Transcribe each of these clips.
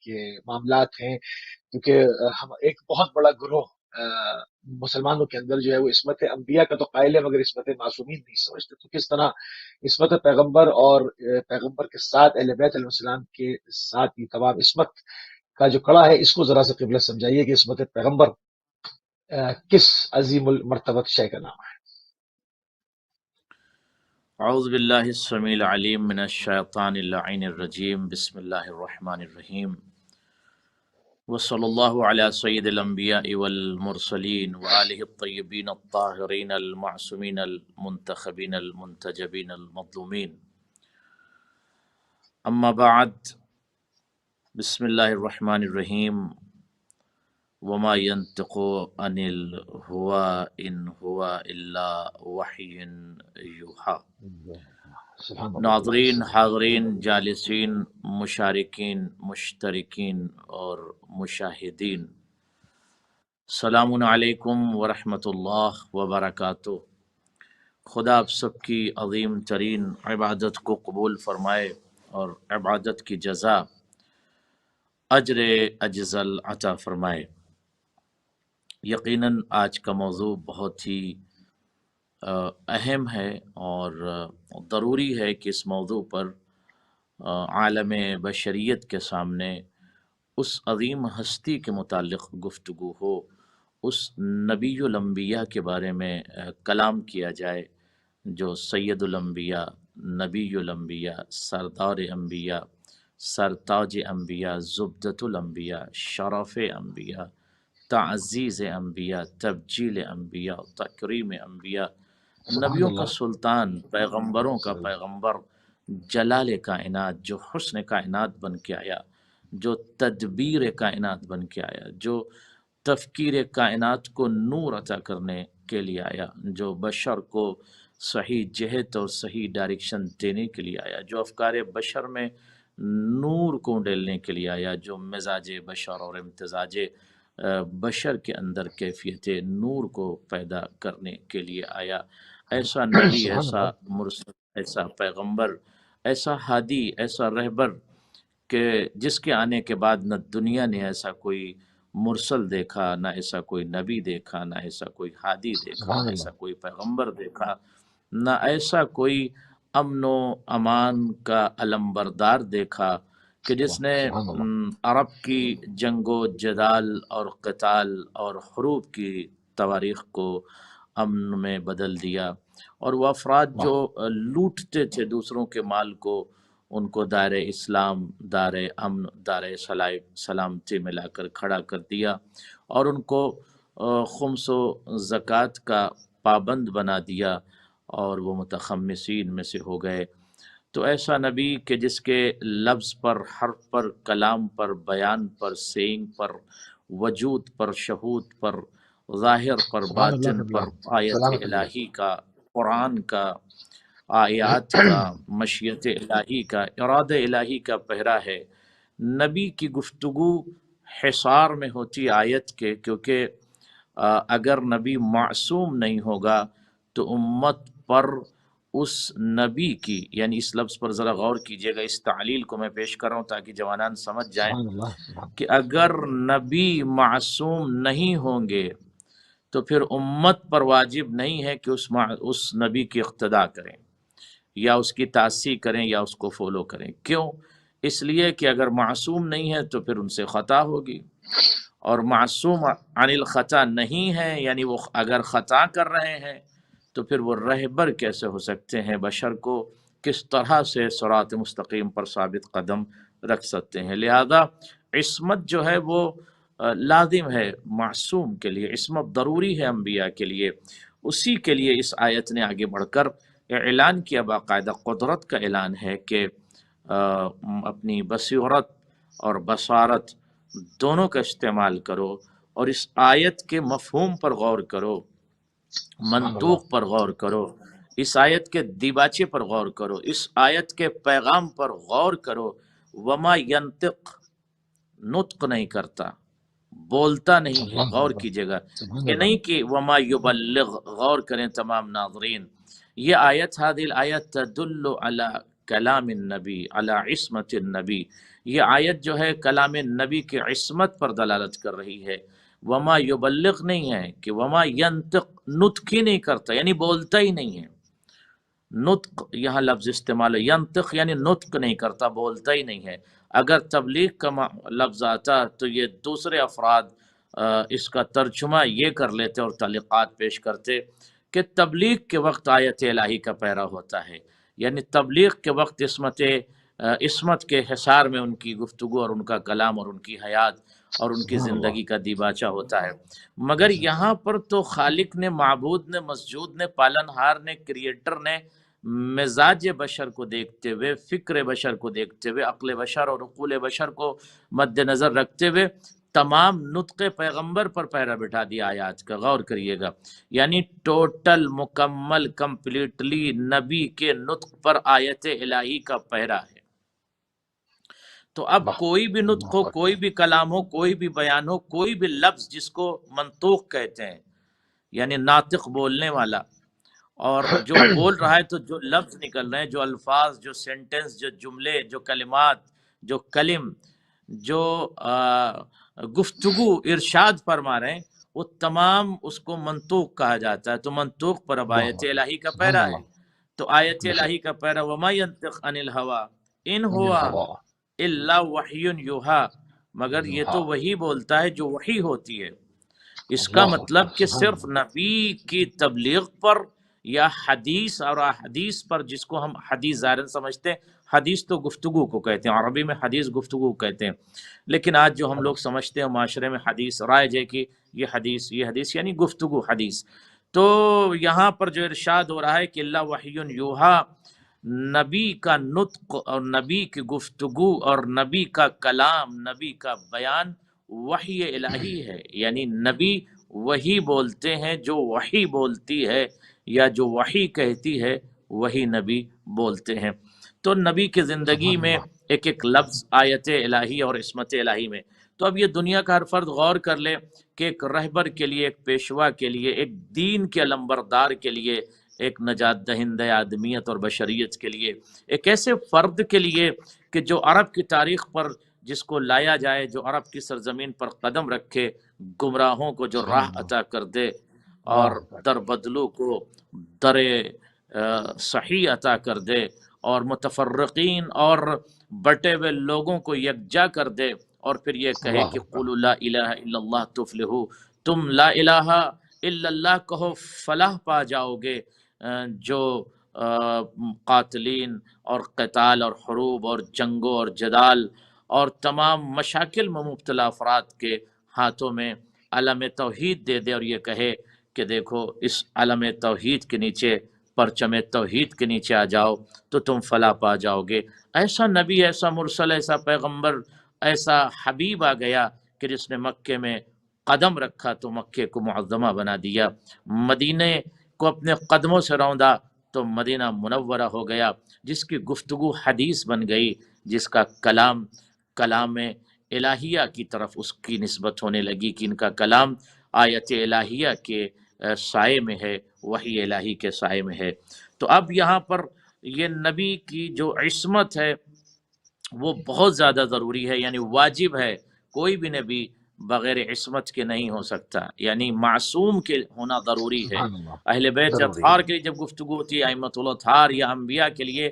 کے معاملات ہیں، کیونکہ ہم ایک بہت بڑا گروہ مسلمانوں کے اندر جو ہے وہ عصمت انبیاء کا تو قائل ہے، مگر عصمت معصومین نہیں سمجھتے. تو کس طرح عصمت پیغمبر اور پیغمبر کے ساتھ اہل بیت علیہ السلام کے ساتھ یہ تمام عصمت کا جو کڑا ہے، اس کو ذرا سے قبلہ سمجھائیے کہ عصمت پیغمبر کس عظیم المرتبت شے کا نام ہے؟ اعوذ باللہ السمیع العلیم من الشیطان اللعین الرجیم. بسم اللہ الرحمن الرحیم. وصلی اللہ علی سید الانبیاء والمرسلین وآلہ الطیبین الطاہرین المعصومین المنتخبین المنتجبین المظلومین. اما بعد. بسم اللہ الرحمن الرحیم. وما ينطق عن الهوى ان هو الا وحی یوحی. ناظرین، حاضرین، جالسین، مشارکین، مشترکین اور مشاہدین، السلام علیکم ورحمۃ اللہ وبرکاتہ. خدا آپ سب کی عظیم ترین عبادت کو قبول فرمائے اور عبادت کی جزا اجر اجزل عطا فرمائے. یقیناً آج کا موضوع بہت ہی اہم ہے اور ضروری ہے کہ اس موضوع پر عالم بشریت کے سامنے اس عظیم ہستی کے متعلق گفتگو ہو، اس نبی الانبیاء کے بارے میں کلام کیا جائے جو سید الانبیاء، نبی الانبیاء، سردار انبیاء، سرتاج انبیاء، زبدۃ الانبیاء، شرف انبیاء، تعزیز انبیاء، تبجیل انبیاء، تکریم انبیاء، نبیوں کا سلطان، پیغمبروں کا پیغمبر، جلال کائنات، جو حسن کائنات بن کے آیا، جو تدبیر کائنات بن کے آیا، جو تفکیر کائنات کو نور عطا کرنے کے لیے آیا، جو بشر کو صحیح جہت اور صحیح ڈائریکشن دینے کے لیے آیا، جو افکار بشر میں نور کو ڈالنے کے لیے آیا، جو مزاج بشر اور امتزاج بشر کے اندر کیفیت نور کو پیدا کرنے کے لیے آیا. ایسا نبی، ایسا مرسل، ایسا پیغمبر، ایسا ہادی، ایسا رہبر کہ جس کے آنے کے بعد نہ دنیا نے ایسا کوئی مرسل دیکھا، نہ ایسا کوئی نبی دیکھا، نہ ایسا کوئی ہادی دیکھا، نہ ایسا کوئی پیغمبر دیکھا، نہ ایسا کوئی امن و امان کا علمبردار دیکھا کہ جس نے عرب کی جنگ و جدال اور قتال اور حروب کی تواریخ کو امن میں بدل دیا، اور وہ افراد جو لوٹتے تھے دوسروں کے مال کو، ان کو دائر اسلام، دائر امن، دائر سلامتی میں لا کر کھڑا کر دیا، اور ان کو خمس و زکوٰۃ کا پابند بنا دیا، اور وہ متخمسین میں سے ہو گئے. تو ایسا نبی کہ جس کے لفظ پر، حرف پر، کلام پر، بیان پر، سینگ پر، وجود پر، شہود پر، ظاہر پر، باطن پر آیت الہی کا، قرآن کا، آیات کا، مشیت الہی کا، ارادہ الہی کا پہرا ہے. نبی کی گفتگو حصار میں ہوتی آیت کے، کیونکہ اگر نبی معصوم نہیں ہوگا تو امت پر اس نبی کی، یعنی اس لفظ پر ذرا غور کیجئے گا، اس تعلیل کو میں پیش کر رہا ہوں تاکہ جوانان سمجھ جائیں کہ اگر نبی معصوم نہیں ہوں گے تو پھر امت پر واجب نہیں ہے کہ اس نبی کی اقتداء کریں یا اس کی تعصیح کریں یا اس کو فالو کریں. کیوں؟ اس لیے کہ اگر معصوم نہیں ہے تو پھر ان سے خطا ہوگی، اور معصوم عن الخطا نہیں ہے، یعنی وہ اگر خطا کر رہے ہیں تو پھر وہ رہبر کیسے ہو سکتے ہیں؟ بشر کو کس طرح سے صراط مستقیم پر ثابت قدم رکھ سکتے ہیں؟ لہذا عصمت جو ہے وہ لازم ہے معصوم کے لیے، عصمت ضروری ہے انبیاء کے لیے. اسی کے لیے اس آیت نے آگے بڑھ کر اعلان کیا، باقاعدہ قدرت کا اعلان ہے کہ اپنی بصیرت اور بصارت دونوں کا استعمال کرو، اور اس آیت کے مفہوم پر غور کرو، منطوق پر غور کرو، اس آیت کے دیباچے پر غور کرو، اس آیت کے پیغام پر غور کرو. وما ینطق، نطق نہیں کرتا، بولتا نہیں ہے. غور کیجئے گا، یہ نہیں کہ وما یبلغ. غور کریں تمام ناظرین، یہ آیت، هذه الآیت تدل على کلام النبی علی عصمت النبی، یہ آیت جو ہے کلام نبی کی عصمت پر دلالت کر رہی ہے۔ وما یبلغ نہیں ہے کہ وما ینطق، نطق ہی نہیں کرتا یعنی بولتا ہی نہیں ہے، نطق یہاں لفظ استعمال ہے، ینطق یعنی نطق نہیں کرتا، بولتا ہی نہیں ہے۔ اگر تبلیغ کا لفظ آتا تو یہ دوسرے افراد اس کا ترجمہ یہ کر لیتے اور تعلیقات پیش کرتے کہ تبلیغ کے وقت آیت الہی کا پیرا ہوتا ہے، یعنی تبلیغ کے وقت عصمت کے حصار میں ان کی گفتگو اور ان کا کلام اور ان کی حیات اور ان کی سبحان اللہ۔ زندگی کا دیباچہ ہوتا ہے۔ مگر یہاں پر تو خالق نے، معبود نے، مسجود نے، پالنہار نے، کریٹر نے مزاج بشر کو دیکھتے ہوئے، فکر بشر کو دیکھتے ہوئے، عقل بشر اور عقول بشر کو مد نظر رکھتے ہوئے تمام نطق پیغمبر پر پیرا بٹھا دیا آیات کا۔ غور کریے گا، یعنی ٹوٹل، مکمل، کمپلیٹلی نبی کے نطق پر آیت الہی کا پیرا ہے۔ تو اب واہ، کوئی بھی نطق ہو، اللہ کوئی اکبر۔ بھی کلام ہو، کوئی بھی بیان ہو، کوئی بھی لفظ جس کو منطوق کہتے ہیں یعنی ناطق، بولنے والا، اور جو بول رہا ہے تو جو لفظ نکل رہے ہیں، جو الفاظ، جو سینٹنس، جو جملے، جو کلمات، جو کلم، جو گفتگو ارشاد فرما رہے ہیں، وہ تمام اس کو منطوق کہا جاتا ہے۔ تو منطوق پر اب واہ آیت واہ، الہی کا سبحان پیرا ہے۔ اللہ۔ تو آیت بے شک، الہی کا پیرا وما ینطق عن الہوا ان ان ہوا الہوا الا وحی یوحا، مگر یہ یوحا۔ تو وہی بولتا ہے جو وحی ہوتی ہے۔ اس کا اللہ اکبر، مطلب کہ سبحان صرف اللہ۔ نبی کی تبلیغ پر یا حدیث اور احادیث پر، جس کو ہم حدیث ظاہراً سمجھتے ہیں، حدیث تو گفتگو کو کہتے ہیں، عربی میں حدیث گفتگو کو کہتے ہیں، لیکن آج جو ہم لوگ سمجھتے ہیں معاشرے میں حدیث رائج ہے کہ یہ حدیث یعنی گفتگو حدیث۔ تو یہاں پر جو ارشاد ہو رہا ہے کہ اللہ وحی یوحا، نبی کا نطق اور نبی کی گفتگو اور نبی کا کلام، نبی کا بیان وحی الہی ہے، یعنی نبی وہی بولتے ہیں جو وحی بولتی ہے، یا جو وحی کہتی ہے وہی نبی بولتے ہیں۔ تو نبی کی زندگی سبحان میں اللہ۔ ایک ایک لفظ آیت الہی اور عصمت الہی میں۔ تو اب یہ دنیا کا ہر فرد غور کر لے کہ ایک رہبر کے لیے، ایک پیشوا کے لیے، ایک دین کے علمبردار کے لیے، ایک نجات دہندہ آدمیت اور بشریت کے لیے، ایک ایسے فرد کے لیے کہ جو عرب کی تاریخ پر جس کو لایا جائے، جو عرب کی سرزمین پر قدم رکھے، گمراہوں کو جو سبحان راہ اللہ۔ عطا کر دے اور اللہ اکبر۔ در بدلو کو در صحیح عطا کر دے، اور متفرقین اور بٹے ہوئے لوگوں کو یکجا کر دے، اور پھر یہ کہے اللہ کہ اکبر۔ قولوا لا الہ الا اللہ تفلحوا، تم لا الہ الا اللہ کہو، فلاح پا جاؤ گے۔ جو قاتلین اور قتال اور حروب اور جنگوں اور جدال اور تمام مشاکل میں مبتلا افراد کے ہاتھوں میں علم توحید دے دے اور یہ کہے کہ دیکھو اس علم توحید کے نیچے، پرچم توحید کے نیچے آ جاؤ تو تم فلاح پا جاؤ گے۔ ایسا نبی، ایسا مرسل، ایسا پیغمبر، ایسا حبیب آ گیا کہ جس نے مکے میں قدم رکھا تو مکے کو معظمہ بنا دیا، مدینے کو اپنے قدموں سے روندا تو مدینہ منورہ ہو گیا، جس کی گفتگو حدیث بن گئی، جس کا کلام الہیہ کی طرف اس کی نسبت ہونے لگی کہ ان کا کلام آیت الہیہ کے سائے میں ہے، وحی الہی کے سائے میں ہے۔ تو اب یہاں پر یہ نبی کی جو عصمت ہے وہ بہت زیادہ ضروری ہے، یعنی واجب ہے، کوئی بھی نبی بغیر عصمت کے نہیں ہو سکتا، یعنی معصوم کے ہونا ضروری ہے۔ سبحان اللہ، اہل بیت ضروری اطہار ہے۔ کے لیے جب گفتگو ہوتی ہے، ائمۃ الاطہار یا انبیاء کے لیے،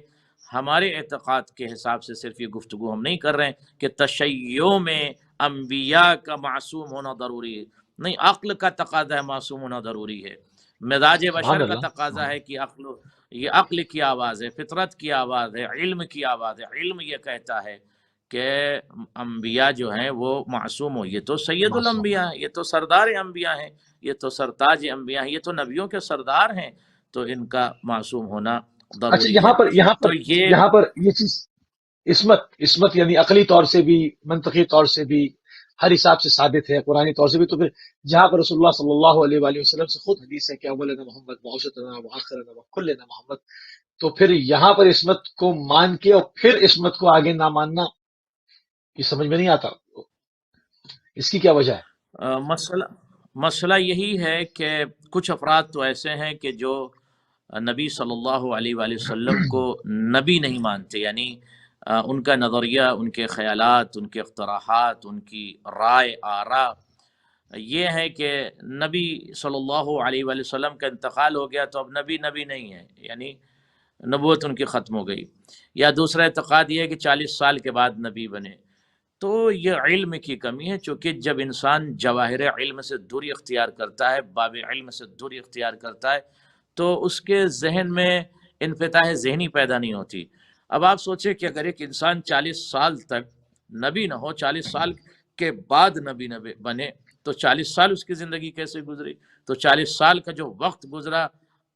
ہمارے اعتقاد کے حساب سے صرف یہ گفتگو ہم نہیں کر رہے ہیں کہ تشیع میں انبیاء کا معصوم ہونا ضروری ہے، نہیں، عقل کا تقاضا ہے معصوم ہونا ضروری ہے، مزاج سبحان بشر کا اللہ، تقاضا سبحان ہے کہ یہ عقل کی آواز ہے، فطرت کی آواز ہے، علم کی آواز ہے، علم یہ کہتا ہے کہ انبیاء جو ہیں وہ معصوم ہو۔ یہ تو سید معصوم۔ الانبیاء ہیں، یہ تو سردار انبیاء ہیں، یہ تو سرتاج انبیاء ہیں، یہ تو نبیوں کے سردار ہیں، تو ان کا معصوم ہونا اچھا، ضروری یہاں ہے۔ پر یہاں پر تو یہ یہاں پر یہ چیز، عصمت یعنی عقلی طور سے بھی، منطقی طور سے بھی، ہر حساب سے ثابت ہے، قرآنی طور سے بھی۔ تو پھر جہاں پر رسول اللہ صلی اللہ علیہ وآلہ وسلم سے خود حدیث ہے کہ اولنا محمد وعوشتنا وآخرنا وکلنا محمد، تو پھر یہاں پر عصمت کو مان کے اور پھر عصمت کو آگے نہ ماننا، یہ سمجھ میں نہیں آتا، اس کی کیا وجہ ہے؟ مسئلہ یہی ہے کہ کچھ افراد تو ایسے ہیں کہ جو نبی صلی اللہ علیہ وآلہ وسلم کو نبی نہیں مانتے، یعنی ان کا نظریہ، ان کے خیالات، ان کے اقتراحات، ان کی رائے آراء یہ ہے کہ نبی صلی اللہ علیہ وآلہ وسلم کا انتقال ہو گیا تو اب نبی نبی نہیں ہے، یعنی نبوت ان کی ختم ہو گئی۔ یا دوسرا اعتقاد یہ ہے کہ 40 سال کے بعد نبی بنے۔ تو یہ علم کی کمی ہے، چونکہ جب انسان جواہر علم سے دوری اختیار کرتا ہے، باب علم سے دوری اختیار کرتا ہے، تو اس کے ذہن میں انفتاح ذہنی پیدا نہیں ہوتی۔ اب آپ سوچیں کہ اگر ایک انسان 40 سال تک نبی نہ ہو، 40 سال کے بعد نبی نہ بنے، تو 40 سال اس کی زندگی کیسے گزری؟ تو 40 سال کا جو وقت گزرا،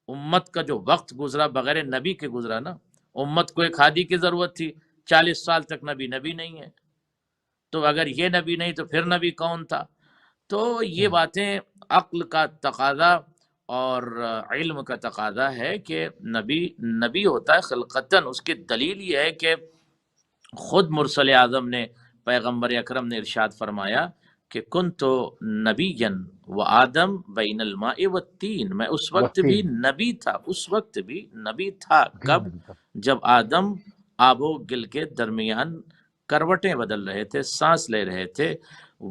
امت کا جو وقت گزرا بغیر نبی کے گزرا نا۔ امت کو ایک ہادی کی ضرورت تھی، 40 سال تک نبی نہیں ہے، تو اگر یہ نبی نہیں تو پھر نبی کون تھا؟ تو یہ باتیں عقل کا تقاضا اور علم کا تقاضا ہے کہ نبی ہوتا ہے خلقتاً۔ اس کی دلیل یہ ہے کہ خود مرسل اعظم نے، پیغمبر اکرم نے ارشاد فرمایا کہ کنتو نبیا و آدم بین الماء والتین، میں اس وقت بھی نبی تھا، اس وقت بھی نبی تھا۔ کب؟ جب آدم آب و گل کے درمیان کروٹیں بدل رہے تھے، سانس لے رہے تھے،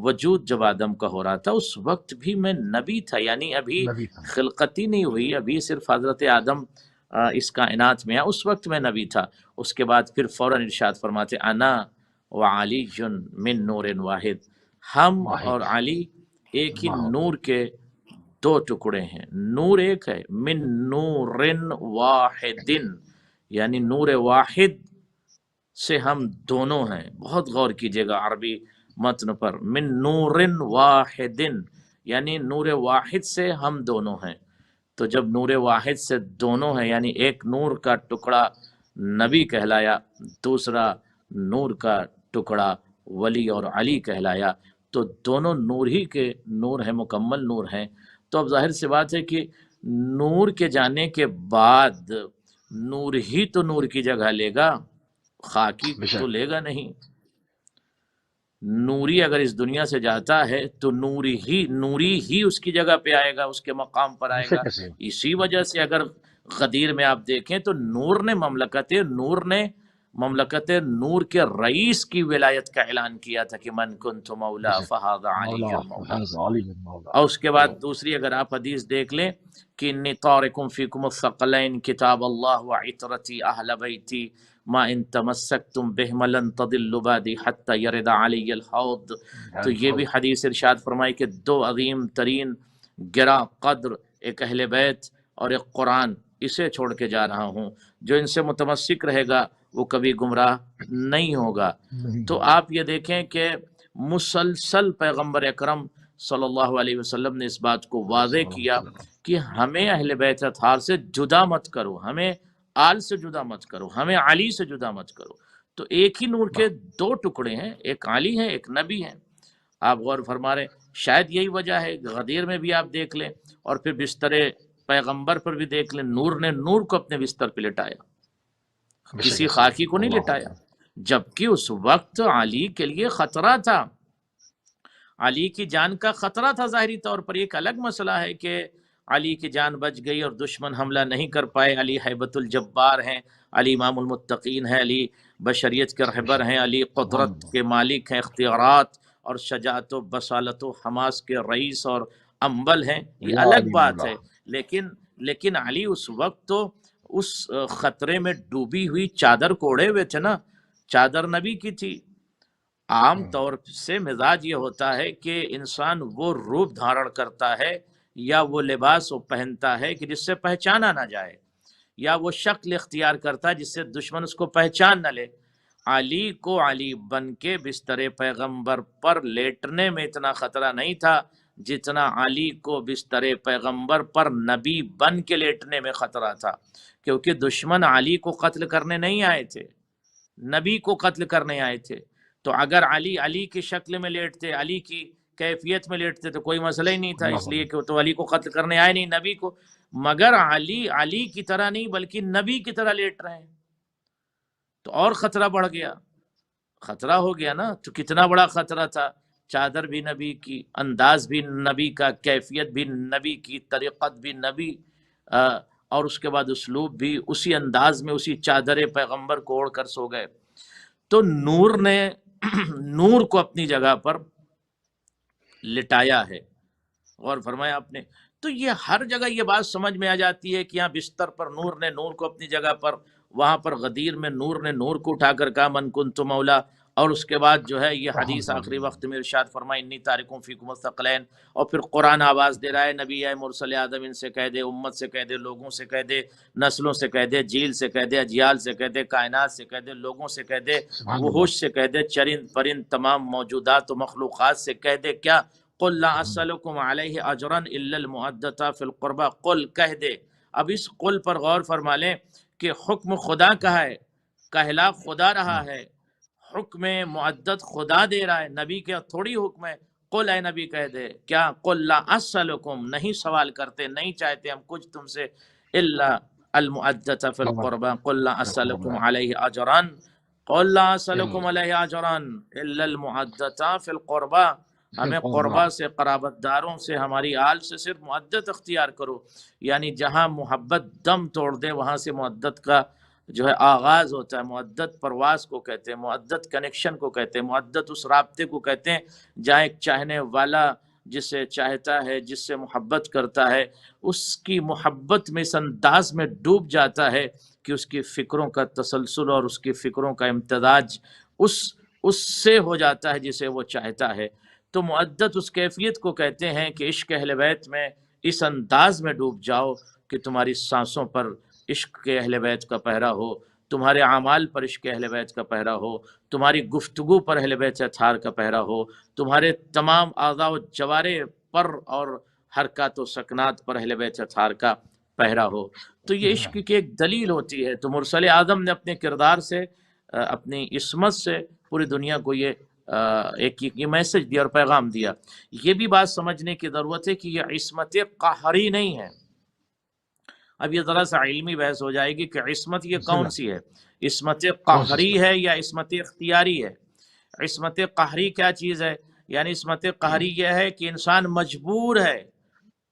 وجود جب آدم کا ہو رہا تھا، اس وقت بھی میں نبی تھا، یعنی ابھی خلقتی نہیں ہوئی، ابھی صرف حضرت آدم اس کائنات میں ہے، اس وقت میں نبی تھا۔ اس کے بعد پھر فوراً ارشاد فرماتے انا وعلی من نور واحد، ہم اور علی ایک ہی نور کے دو ٹکڑے ہیں، نور ایک ہے، من نور واحد یعنی نور واحد سے ہم دونوں ہیں۔ بہت غور کیجئے گا عربی متن پر، من نور واحد یعنی نور واحد سے ہم دونوں ہیں۔ تو جب نور واحد سے دونوں ہیں، یعنی ایک نور کا ٹکڑا نبی کہلایا، دوسرا نور کا ٹکڑا ولی اور علی کہلایا، تو دونوں نور ہی کے نور ہیں، مکمل نور ہیں۔ تو اب ظاہر سی بات ہے کہ نور کے جانے کے بعد نور ہی تو نور کی جگہ لے گا، خاکی تو لے گا نہیں۔ نوری اگر اس دنیا سے جاتا ہے تو نوری ہی اس کی جگہ پہ آئے گا، اس کے مقام پر آئے گا۔ اسی وجہ سے اگر غدیر میں آپ دیکھیں تو نور نے مملکت نور کے رئیس کی ولایت کا اعلان کیا تھا کہ من کنت مولا فہذا علی مولا۔ اور اس کے بعد دوسری اگر آپ حدیث دیکھ لیں کہ انی طارکم فیکم الثقلین کتاب اللہ وعطرتی اہل بیتی ما ان تمسکتم بہما لن تضلوا بعدی حتی یرد علی الحوض۔ تو یہ بھی حدیث ارشاد فرمائی کہ دو عظیم ترین گراں قدر، ایک اہل بیت اور ایک قرآن، اسے چھوڑ کے جا رہا ہوں، جو ان سے متمسک رہے گا وہ کبھی گمراہ نہیں ہوگا۔ تو آپ یہ دیکھیں کہ مسلسل پیغمبر اکرم صلی اللہ علیہ وسلم نے اس بات کو واضح کیا کہ ہمیں اہل بیت اطہار سے جدا مت کرو، ہمیں آل سے جدا مت کرو، ہمیں علی سے جدا مت کرو۔ تو ایک ہی نور کے دو ٹکڑے ہیں، ایک علی ہے، ایک نبی ہے۔ آپ غور فرما رہے، شاید یہی وجہ ہے، غدیر میں بھی آپ دیکھ لیں اور پھر بستر پیغمبر پر بھی دیکھ لیں، نور نے نور کو اپنے بستر پہ لٹایا، کسی خاکی کو نہیں لٹایا، جبکہ اس وقت علی کے لیے خطرہ تھا، علی کی جان کا خطرہ تھا ظاہری طور پر۔ ایک الگ مسئلہ ہے کہ علی کی جان بچ گئی اور دشمن حملہ نہیں کر پائے، علی ہیبت الجبار ہیں، علی امام المتقین ہیں، علی بشریت کے رہبر ہیں، علی قدرت کے مالک ہیں، اختیارات اور شجاعت و بصالت و حماس کے رئیس اور انبل ہیں، یہ الگ بات ہے۔ لیکن علی اس وقت تو اس خطرے میں ڈوبی ہوئی چادر کو اڑے ہوئے تھے نا، چادر نبی کی تھی۔ عام طور سے مزاج یہ ہوتا ہے کہ انسان وہ روپ دھارن کرتا ہے یا وہ لباس وہ پہنتا ہے کہ جس سے پہچانا نہ جائے، یا وہ شکل اختیار کرتا ہے جس سے دشمن اس کو پہچان نہ لے۔ علی کو علی بن کے بستر پیغمبر پر لیٹنے میں اتنا خطرہ نہیں تھا جتنا علی کو بستر پیغمبر پر نبی بن کے لیٹنے میں خطرہ تھا، کیونکہ دشمن علی کو قتل کرنے نہیں آئے تھے، نبی کو قتل کرنے آئے تھے۔ تو اگر علی کی شکل میں لیٹتے، علی کی کیفیت میں لیٹتے تو کوئی مسئلہ ہی نہیں تھا، اس لیے کہ تو علی کو قتل کرنے آئے نہیں، نبی کو۔ مگر علی کی طرح نہیں بلکہ نبی کی طرح لیٹ رہے ہیں، تو اور خطرہ بڑھ گیا، خطرہ ہو گیا نا۔ تو کتنا بڑا خطرہ تھا، چادر بھی نبی کی، انداز بھی نبی کا، کیفیت بھی نبی کی، طریقت بھی نبی، اور اس کے بعد اسلوب بھی اسی انداز میں، اسی چادر پیغمبر کو اوڑھ کر سو گئے۔ تو نور نے نور کو اپنی جگہ پر لٹایا ہے، غور فرمایا آپ نے۔ تو یہ ہر جگہ یہ بات سمجھ میں آ جاتی ہے کہ یہاں بستر پر نور نے نور کو اپنی جگہ پر، وہاں پر غدیر میں نور نے نور کو اٹھا کر کہا من کنت مولا، اور اس کے بعد جو ہے یہ حدیث آخری وقت میں ارشاد فرمائی انی تارکم فیکم الثقلین، اور پھر قرآن آواز دے رہا ہے نبی اے مرسل آدم ان سے کہہ دے، امت سے کہہ دے، لوگوں سے کہہ دے، نسلوں سے کہہ دے، جیل سے کہہ دے، اجیال سے کہہ دے، کائنات سے کہہ دے، لوگوں سے کہہ دے، سبحان اللہ۔ وحوش سے کہہ دے، چرند پرند تمام موجودات و مخلوقات سے کہہ دے کیا؟ قل لا اسلکم علیہ اجرا الا المودۃ فی القربى، قل کہہ دے۔ اب اس قل پر غور فرما لیں کہ حکم خدا کا ہے، کہلا خدا رہا ہے، حکم معدت خدا دے رہا ہے، نبی کا تھوڑی حکم ہے۔ قل اے نبی کہہ دے کیا؟ قل لا اسلکم، نہیں سوال کرتے، نہیں چاہتے ہم کچھ تم سے، الا المودۃ فی القربى قل لا اسلکم علیہ اجرا، قل لا اسلکم علیہ اجرا الا المودۃ فی القربى، ہمیں قربا سے، قرابت داروں سے، ہماری آل سے صرف مودت اختیار کرو، یعنی جہاں محبت دم توڑ دے وہاں سے مودت کا جو ہے آغاز ہوتا ہے۔ مودت پرواز کو کہتے ہیں، مودت کنیکشن کو کہتے ہیں، مودت اس رابطے کو کہتے ہیں جہاں ایک چاہنے والا جسے چاہتا ہے، جس سے محبت کرتا ہے، اس کی محبت میں اس انداز میں ڈوب جاتا ہے کہ اس کی فکروں کا تسلسل اور اس کی فکروں کا امتزاج اس سے ہو جاتا ہے جسے وہ چاہتا ہے۔ تو مودت اس کیفیت کو کہتے ہیں کہ عشق اہل بیت میں اس انداز میں ڈوب جاؤ کہ تمہاری سانسوں پر عشق کے اہل بیت کا پہرا ہو، تمہارے اعمال پر عشق اہل بیت کا پہرا ہو، تمہاری گفتگو پر اہل بیت اطہار کا پہرا ہو، تمہارے تمام اعضاء و جوارح پر اور حرکات و سکنات پر اہل بیت اطہار کا پہرا ہو۔ تو یہ عشق کی ایک دلیل ہوتی ہے۔ تو مرسل اعظم نے اپنے کردار سے، اپنی عصمت سے پوری دنیا کو یہ ایک یہ میسج دیا اور پیغام دیا۔ یہ بھی بات سمجھنے کی ضرورت ہے کہ یہ عصمت قہری نہیں ہے۔ اب یہ ذرا سا علمی بحث ہو جائے گی کہ عصمت یہ کون سی ہے، عصمت قہری ہے یا عصمت اختیاری ہے؟ عصمت قہری کیا چیز ہے؟ یعنی عصمت قہری یہ ہے کہ انسان مجبور ہے،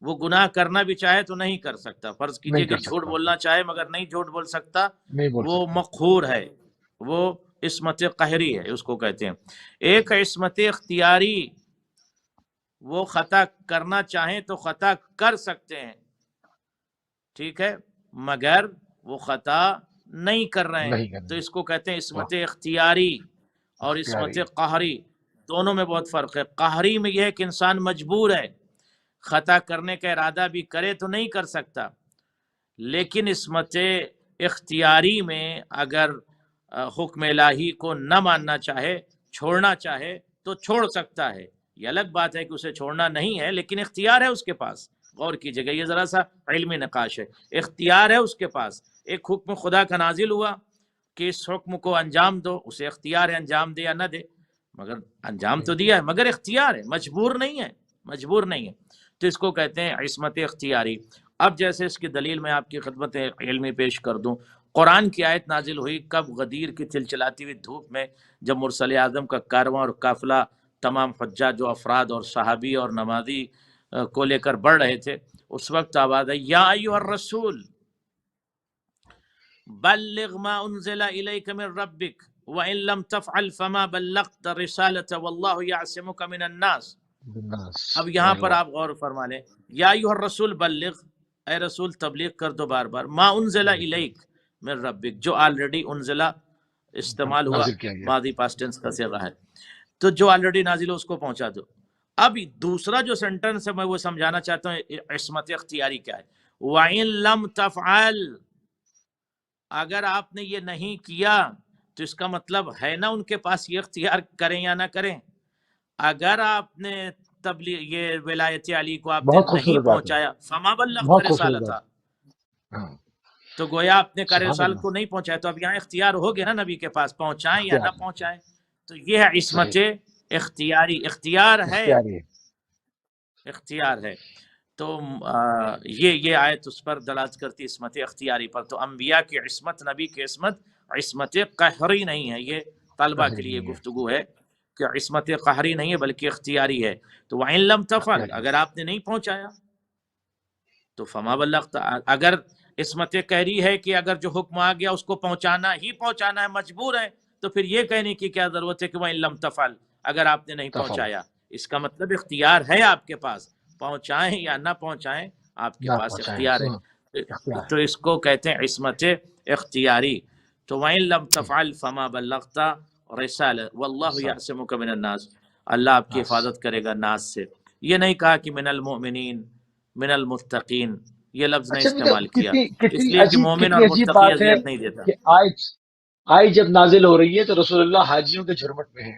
وہ گناہ کرنا بھی چاہے تو نہیں کر سکتا، فرض کیجئے کہ جھوٹ بولنا چاہے مگر نہیں جھوٹ بول سکتا، وہ مقہور ہے، وہ عصمت قہری ہے، اس کو کہتے ہیں۔ ایک عصمت اختیاری، وہ خطا کرنا چاہیں تو خطا کر سکتے ہیں، ٹھیک ہے، مگر وہ خطا نہیں کر رہے ہیں، تو اس کو کہتے ہیں عصمت اختیاری۔ اور عصمت قہری دونوں میں بہت فرق ہے۔ قہری میں یہ ہے کہ انسان مجبور ہے، خطا کرنے کا ارادہ بھی کرے تو نہیں کر سکتا، لیکن عصمت اختیاری میں اگر حکم الہی کو نہ ماننا چاہے، چھوڑنا چاہے تو چھوڑ سکتا ہے۔ یہ الگ بات ہے کہ اسے چھوڑنا نہیں ہے لیکن اختیار ہے اس کے پاس۔ غور کیجئے گا، یہ ذرا سا علمی نقاش ہے، اختیار ہے اس کے پاس۔ ایک حکم خدا کا نازل ہوا کہ اس حکم کو انجام دو، اسے اختیار ہے انجام دے یا نہ دے، مگر انجام تو دیا ہے، مگر اختیار ہے، مجبور نہیں ہے، مجبور نہیں ہے۔ تو اس کو کہتے ہیں عصمت اختیاری۔ اب جیسے اس کی دلیل میں آپ کی خدمت علمی پیش کر دوں، قرآن کی آیت نازل ہوئی کب؟ غدیر کی چلچلاتی ہوئی دھوپ میں، جب مرسل اعظم کا کارواں اور قافلہ تمام حجاج و افراد اور صحابی اور نمازی کو لے کر بڑھ رہے تھے، اس وقت آواز آئی یا ایھا الرسول بلغ ما انزل الیک من ربک وان لم تفعل فما بلغت رسالۃ واللہ یعصمک من الناس۔ اب یہاں پر آپ غور فرما لیں، یا ایھا الرسول بلغ، اے رسول تبلیغ کر دو بار بار، ما انزل الیک من ربک، جو آلریڈی انزلہ استعمال ہوا، ماضی پاسٹ ٹینس کا صیغہ ہے، تو جو آلریڈی نازل ہو اس کو پہنچا دو۔ اب دوسرا جو سینٹنس ہے میں وہ سمجھانا چاہتا ہوں عصمت اختیاری کیا ہے۔ وَإِن لَمْ تَفْعَلْ، اگر آپ نے یہ نہیں کیا تو اس کا مطلب ہے نا ان کے پاس یہ اختیار کریں یا نہ کریں۔ اگر آپ نے تبلیغ یہ ولایت علی کو آپ نے نہیں پہنچایا، فما بلغت رسالتہ، تو گویا آپ نے کا رسالت کو نہیں پہنچایا، تو اب یہاں اختیار ہو گیا نا نبی کے پاس، پہنچائیں یا نہ پہنچائیں۔ تو یہ ہے عصمت اختیاری، اختیار ہے، اختیار ہے۔ تو یہ آیت اس پر دلالت کرتی عصمت اختیاری پر۔ تو انبیاء کی عصمت، نبی کی عصمت، عصمت قہری نہیں ہے۔ یہ طلبہ کے لیے گفتگو ہے کہ عصمت قہری نہیں ہے بلکہ اختیاری ہے۔ تو وَإِن لَمْ تَفْعَلْ، اگر آپ نے نہیں پہنچایا تو فما بلغت، اگر عصمت کہہ رہی ہے کہ اگر جو حکم آ گیا اس کو پہنچانا ہی پہنچانا ہے، مجبور ہے، تو پھر یہ کہنے کی کیا ضرورت ہے کہ وَإِن لَمْ تَفْعَلْ، اگر آپ نے نہیں تفل پہنچایا؟ اس کا مطلب اختیار ہے آپ کے پاس، پہنچائیں یا نہ پہنچائیں آپ کے نہ پاس پہنچائیں، اختیار سن ہے۔ اختیار تو اس کو کہتے ہیں عصمت اختیاری۔ تو وَإِن لَمْ تَفْعَلْ فَمَا بَلَّغْتَ رِسَالَتَهُ وَاللَّهُ ہے يَعْصِمُكَ مِنَ النَّاسِ، اللہ آپ کی بس۔ حفاظت کرے گا ناس سے۔ یہ نہیں کہا کہ من المؤمنین، من المتقین، یہ لفظ نہیں اچھا دیکھو، استعمال کیا، کتنی اس کتنی لیے کہ عجیب مومن کتنی اور عجیب متقی بات ہے اذیت نہیں دیتا۔ کہ آج جب نازل ہو رہی ہے تو رسول اللہ حاجیوں کے جھرمٹ میں ہیں،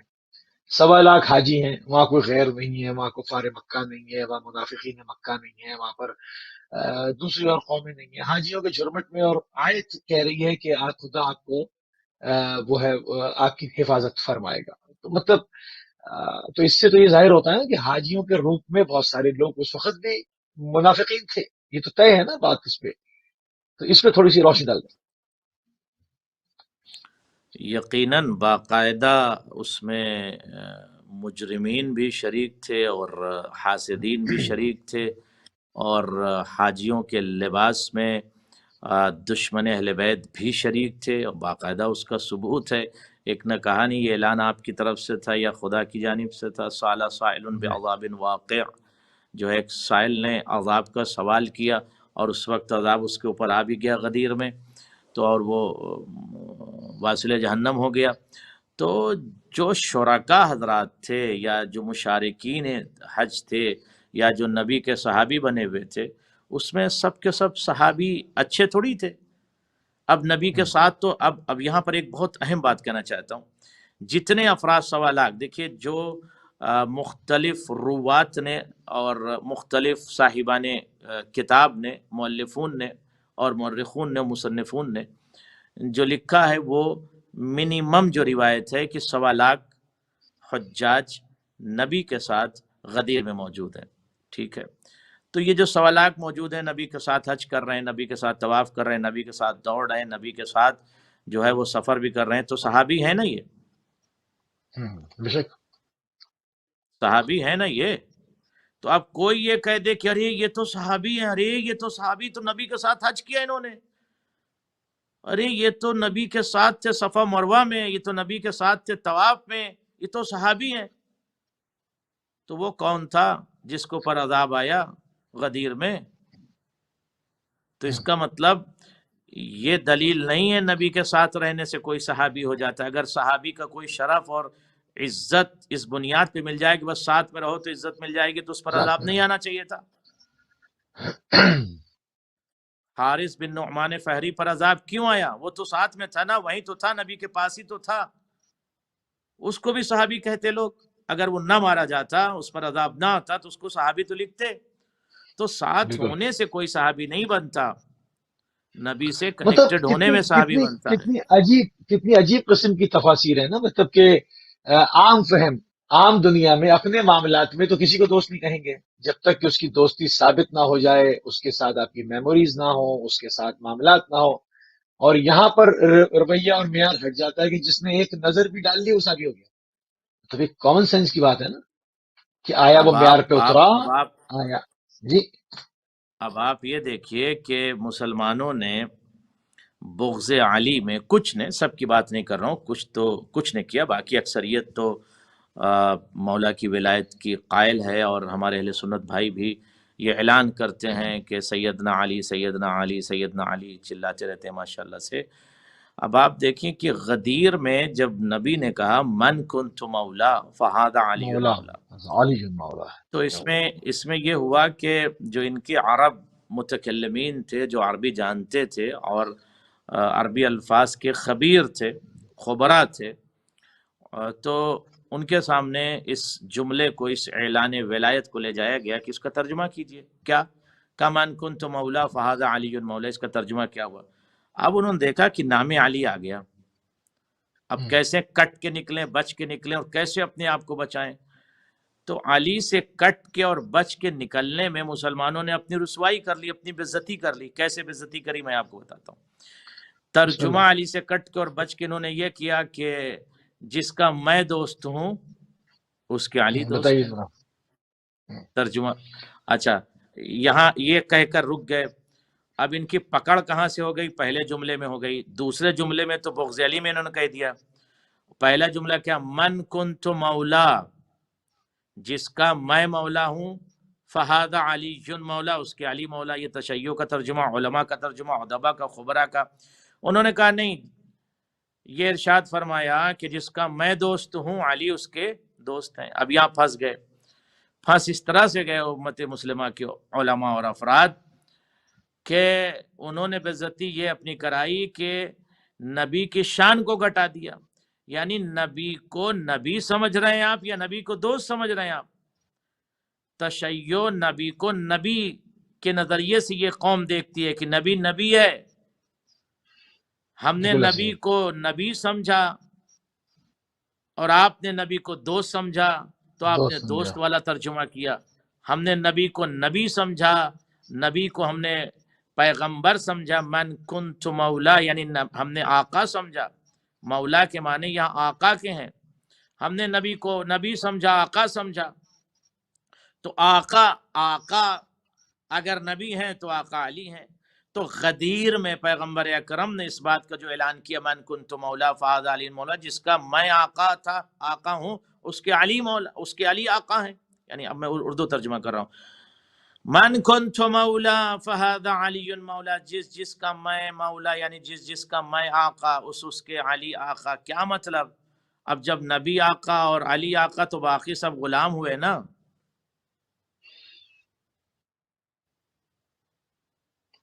1.25 لاکھ حاجی ہیں، وہاں کوئی غیر نہیں ہے، وہاں کفار مکہ نہیں ہے، وہاں منافقین مکہ نہیں ہے، وہاں پر دوسری اور قومیں نہیں ہیں، حاجیوں کے جھرمٹ میں، اور آیت کہہ رہی ہے کہ خدا آپ کو وہ ہے آپ کی حفاظت فرمائے گا۔ تو مطلب تو اس سے تو یہ ظاہر ہوتا ہے نا کہ حاجیوں کے روپ میں بہت سارے لوگ اس وقت بھی منافقین تھے، یہ تو طے ہے نا بات اس پہ، تو اس پہ تھوڑی سی روشنی ڈال دیں۔ یقیناً باقاعدہ اس میں مجرمین بھی شریک تھے اور حاسدین بھی شریک تھے، اور حاجیوں کے لباس میں دشمن اہل بیت بھی شریک تھے، اور باقاعدہ اس کا ثبوت ہے۔ ایک نے کہا نہیں یہ اعلان آپ کی طرف سے تھا یا خدا کی جانب سے تھا، سأل سائل بعذاب واقع، جو ہے ایک سائل نے عذاب کا سوال کیا اور اس وقت عذاب اس کے اوپر آ بھی گیا غدیر میں، تو اور وہ واصل جہنم ہو گیا۔ تو جو شرکا حضرات تھے یا جو مشارکین حج تھے یا جو نبی کے صحابی بنے ہوئے تھے، اس میں سب کے سب صحابی اچھے تھوڑی تھے۔ اب نبی کے ساتھ تو اب یہاں پر ایک بہت اہم بات کہنا چاہتا ہوں، جتنے افراد سوالات دیکھیے جو مختلف روات نے اور مختلف صاحبان کتاب نے، مؤلفون نے اور مورخون نے، مصنفون نے جو لکھا ہے، وہ منیمم جو روایت ہے کہ 1.25 لاکھ حجاج نبی کے ساتھ غدیر میں موجود ہیں، ٹھیک ہے؟ تو یہ جو 1.25 لاکھ موجود ہیں، نبی کے ساتھ حج کر رہے ہیں، نبی کے ساتھ طواف کر رہے ہیں، نبی کے ساتھ دوڑ رہے ہیں، نبی کے ساتھ جو ہے وہ سفر بھی کر رہے ہیں، تو صحابی ہیں نا یہ، بے شک صحابی ہیں نا یہ۔ تو اب کوئی یہ کہہ دے کہ ارے یہ تو صحابی ہیں، ارے یہ تو صحابی تو نبی کے ساتھ حج کیا انہوں نے، ارے یہ تو نبی کے ساتھ تھے صفا مروہ میں، یہ تو نبی کے ساتھ تھے طواف میں، یہ تو صحابی ہیں۔ تو وہ کون تھا جس کو پر عذاب آیا غدیر میں؟ تو اس کا مطلب یہ دلیل نہیں ہے نبی کے ساتھ رہنے سے کوئی صحابی ہو جاتا ہے۔ اگر صحابی کا کوئی شرف اور عزت اس بنیاد پہ مل جائے کہ بس ساتھ میں رہو تو عزت مل جائے گی، تو اس پر ذات عذاب میں نہیں آنا چاہیے تھا۔ حارث بن نعمان فہری پر عذاب کیوں آیا؟ وہ تو ساتھ میں تھا نا، وہیں تو تھا، نبی کے پاس ہی تو تھا، اس کو بھی صحابی کہتے لوگ۔ اگر وہ نہ مارا جاتا، اس پر عذاب نہ آتا، تو اس کو صحابی تو لکھتے۔ تو ساتھ بالکل، ہونے سے کوئی صحابی نہیں بنتا، نبی سے مطلب کنیکٹڈ ہونے کتنی میں صحابی کتنی بنتا ہے۔ کتنی عجیب قسم کی تفاسیر ہے نا، مطلب کہ عام فہم، عام دنیا میں اپنے معاملات میں تو کسی کو دوست نہیں کہیں گے جب تک کہ اس کی دوستی ثابت نہ ہو جائے، اس کے ساتھ آپ کی میموریز نہ ہو، اس کے ساتھ معاملات نہ ہو، اور یہاں پر رویہ اور معیار ہٹ جاتا ہے کہ جس نے ایک نظر بھی ڈال لی وہ صحابی ہو گیا۔ تو ایک کامن سینس کی بات ہے نا کہ آیا وہ اب معیار آپ پہ آپ اترا، اب آپ آیا جی اب آپ یہ دیکھیے کہ مسلمانوں نے بغض علی میں، کچھ نے، سب کی بات نہیں کر رہا ہوں، کچھ نے کیا، باقی اکثریت تو مولا کی ولایت کی قائل ہے، اور ہمارے اہل سنت بھائی بھی یہ اعلان کرتے ہیں کہ سیدنا علی، سیدنا علی، سیدنا علی چلاتے رہتے ہیں ماشاءاللہ سے۔ اب آپ دیکھیں کہ غدیر میں جب نبی نے کہا من کنت مولا فہذا علی مولا، مولا، علی جن مولا تو ہے۔ اس میں یہ ہوا کہ جو ان کے عرب متکلمین تھے، جو عربی جانتے تھے اور عربی الفاظ کے خبیر تھے، خبراء تھے، تو ان کے سامنے اس جملے کو، اس اعلان ولایت کو لے جایا گیا کہ اس کا ترجمہ کیجئے کیا، کمن کنت مولا فہذا علی مولا، اس کا ترجمہ کیا ہوا؟ اب انہوں نے دیکھا کہ نام علی آ گیا، اب کیسے کٹ کے نکلیں، بچ کے نکلیں، اور کیسے اپنے آپ کو بچائیں؟ تو علی سے کٹ کے اور بچ کے نکلنے میں مسلمانوں نے اپنی رسوائی کر لی، اپنی بےزتی کر لی۔ کیسے بےزتی کری میں آپ کو بتاتا ہوں۔ بسم ترجمہ اللہ، علی سے کٹ کے اور بچ کے انہوں نے یہ کیا کہ جس کا میں دوست ہوں اس کے علی دوست بتائیے ہیں۔ ذرا۔ ترجمہ، اچھا، یہاں یہ کہہ کر رک گئے۔ اب ان کی پکڑ کہاں سے ہو گئی؟ پہلے جملے میں ہو گئی، دوسرے جملے میں تو بغض علی میں انہوں نے کہہ دیا۔ پہلا جملہ کیا؟ من کنت مولا، جس کا میں مولا ہوں، فہذا علی مولا، اس کے علی مولا۔ یہ تشیع کا ترجمہ، علماء کا ترجمہ، ادبا کا، خبرا کا۔ انہوں نے کہا نہیں، یہ ارشاد فرمایا کہ جس کا میں دوست ہوں، علی اس کے دوست ہیں۔ اب یہاں پھنس گئے، پھنس اس طرح سے گئے امت مسلمہ کے علماء اور افراد کہ انہوں نے بے عزتی یہ اپنی کرائی کہ نبی کی شان کو گھٹا دیا۔ یعنی نبی کو نبی سمجھ رہے ہیں آپ یا نبی کو دوست سمجھ رہے ہیں آپ؟ تشیع نبی کو نبی کے نظریے سے یہ قوم دیکھتی ہے کہ نبی نبی ہے، ہم نے بالکل نبی عظیم، کو نبی سمجھا اور آپ نے نبی کو دوست سمجھا، تو آپ نے دوست سمجھا۔ دوست والا ترجمہ کیا۔ ہم نے نبی کو نبی سمجھا، نبی کو ہم نے پیغمبر سمجھا۔ من کنت مولا، یعنی ہم نے آقا سمجھا۔ مولا کے معنی یہاں آقا کے ہیں۔ ہم نے نبی کو نبی سمجھا، آقا سمجھا۔ تو آقا اگر نبی ہیں تو آقا علی ہیں۔ تو غدیر میں پیغمبر اکرم نے اس بات کا جو اعلان کیا، من کنت مولا فہذا علی مولا، جس کا میں آقا تھا، آقا ہوں، اس کے علی مولا، اس کے علی آقا ہیں۔ یعنی اب میں اردو ترجمہ کر رہا ہوں، من کنت مولا فہذا علی مولا، جس کا میں مولا، یعنی جس کا میں آقا، اس کے علی آقا۔ کیا مطلب؟ اب جب نبی آقا اور علی آقا تو باقی سب غلام ہوئے نا۔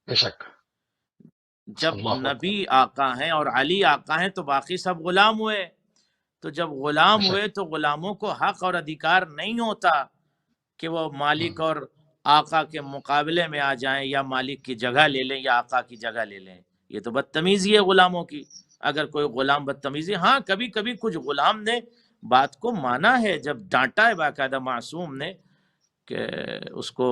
بے شک، جب اللہ نبی اکبر۔ آقا ہیں اور علی آقا ہیں تو باقی سب غلام ہوئے۔ تو جب بے غلام شک۔ ہوئے تو غلاموں کو حق اور ادھیکار نہیں ہوتا کہ وہ مالک اور آقا کے مقابلے میں آ جائیں، یا مالک کی جگہ لے لیں، یا آقا کی جگہ لے لیں۔ یہ تو بدتمیزی ہے غلاموں کی۔ اگر کوئی غلام بدتمیزی، ہاں کبھی کبھی کچھ غلام نے بات کو مانا ہے، جب ڈانٹا ہے باقاعدہ معصوم نے کہ اس کو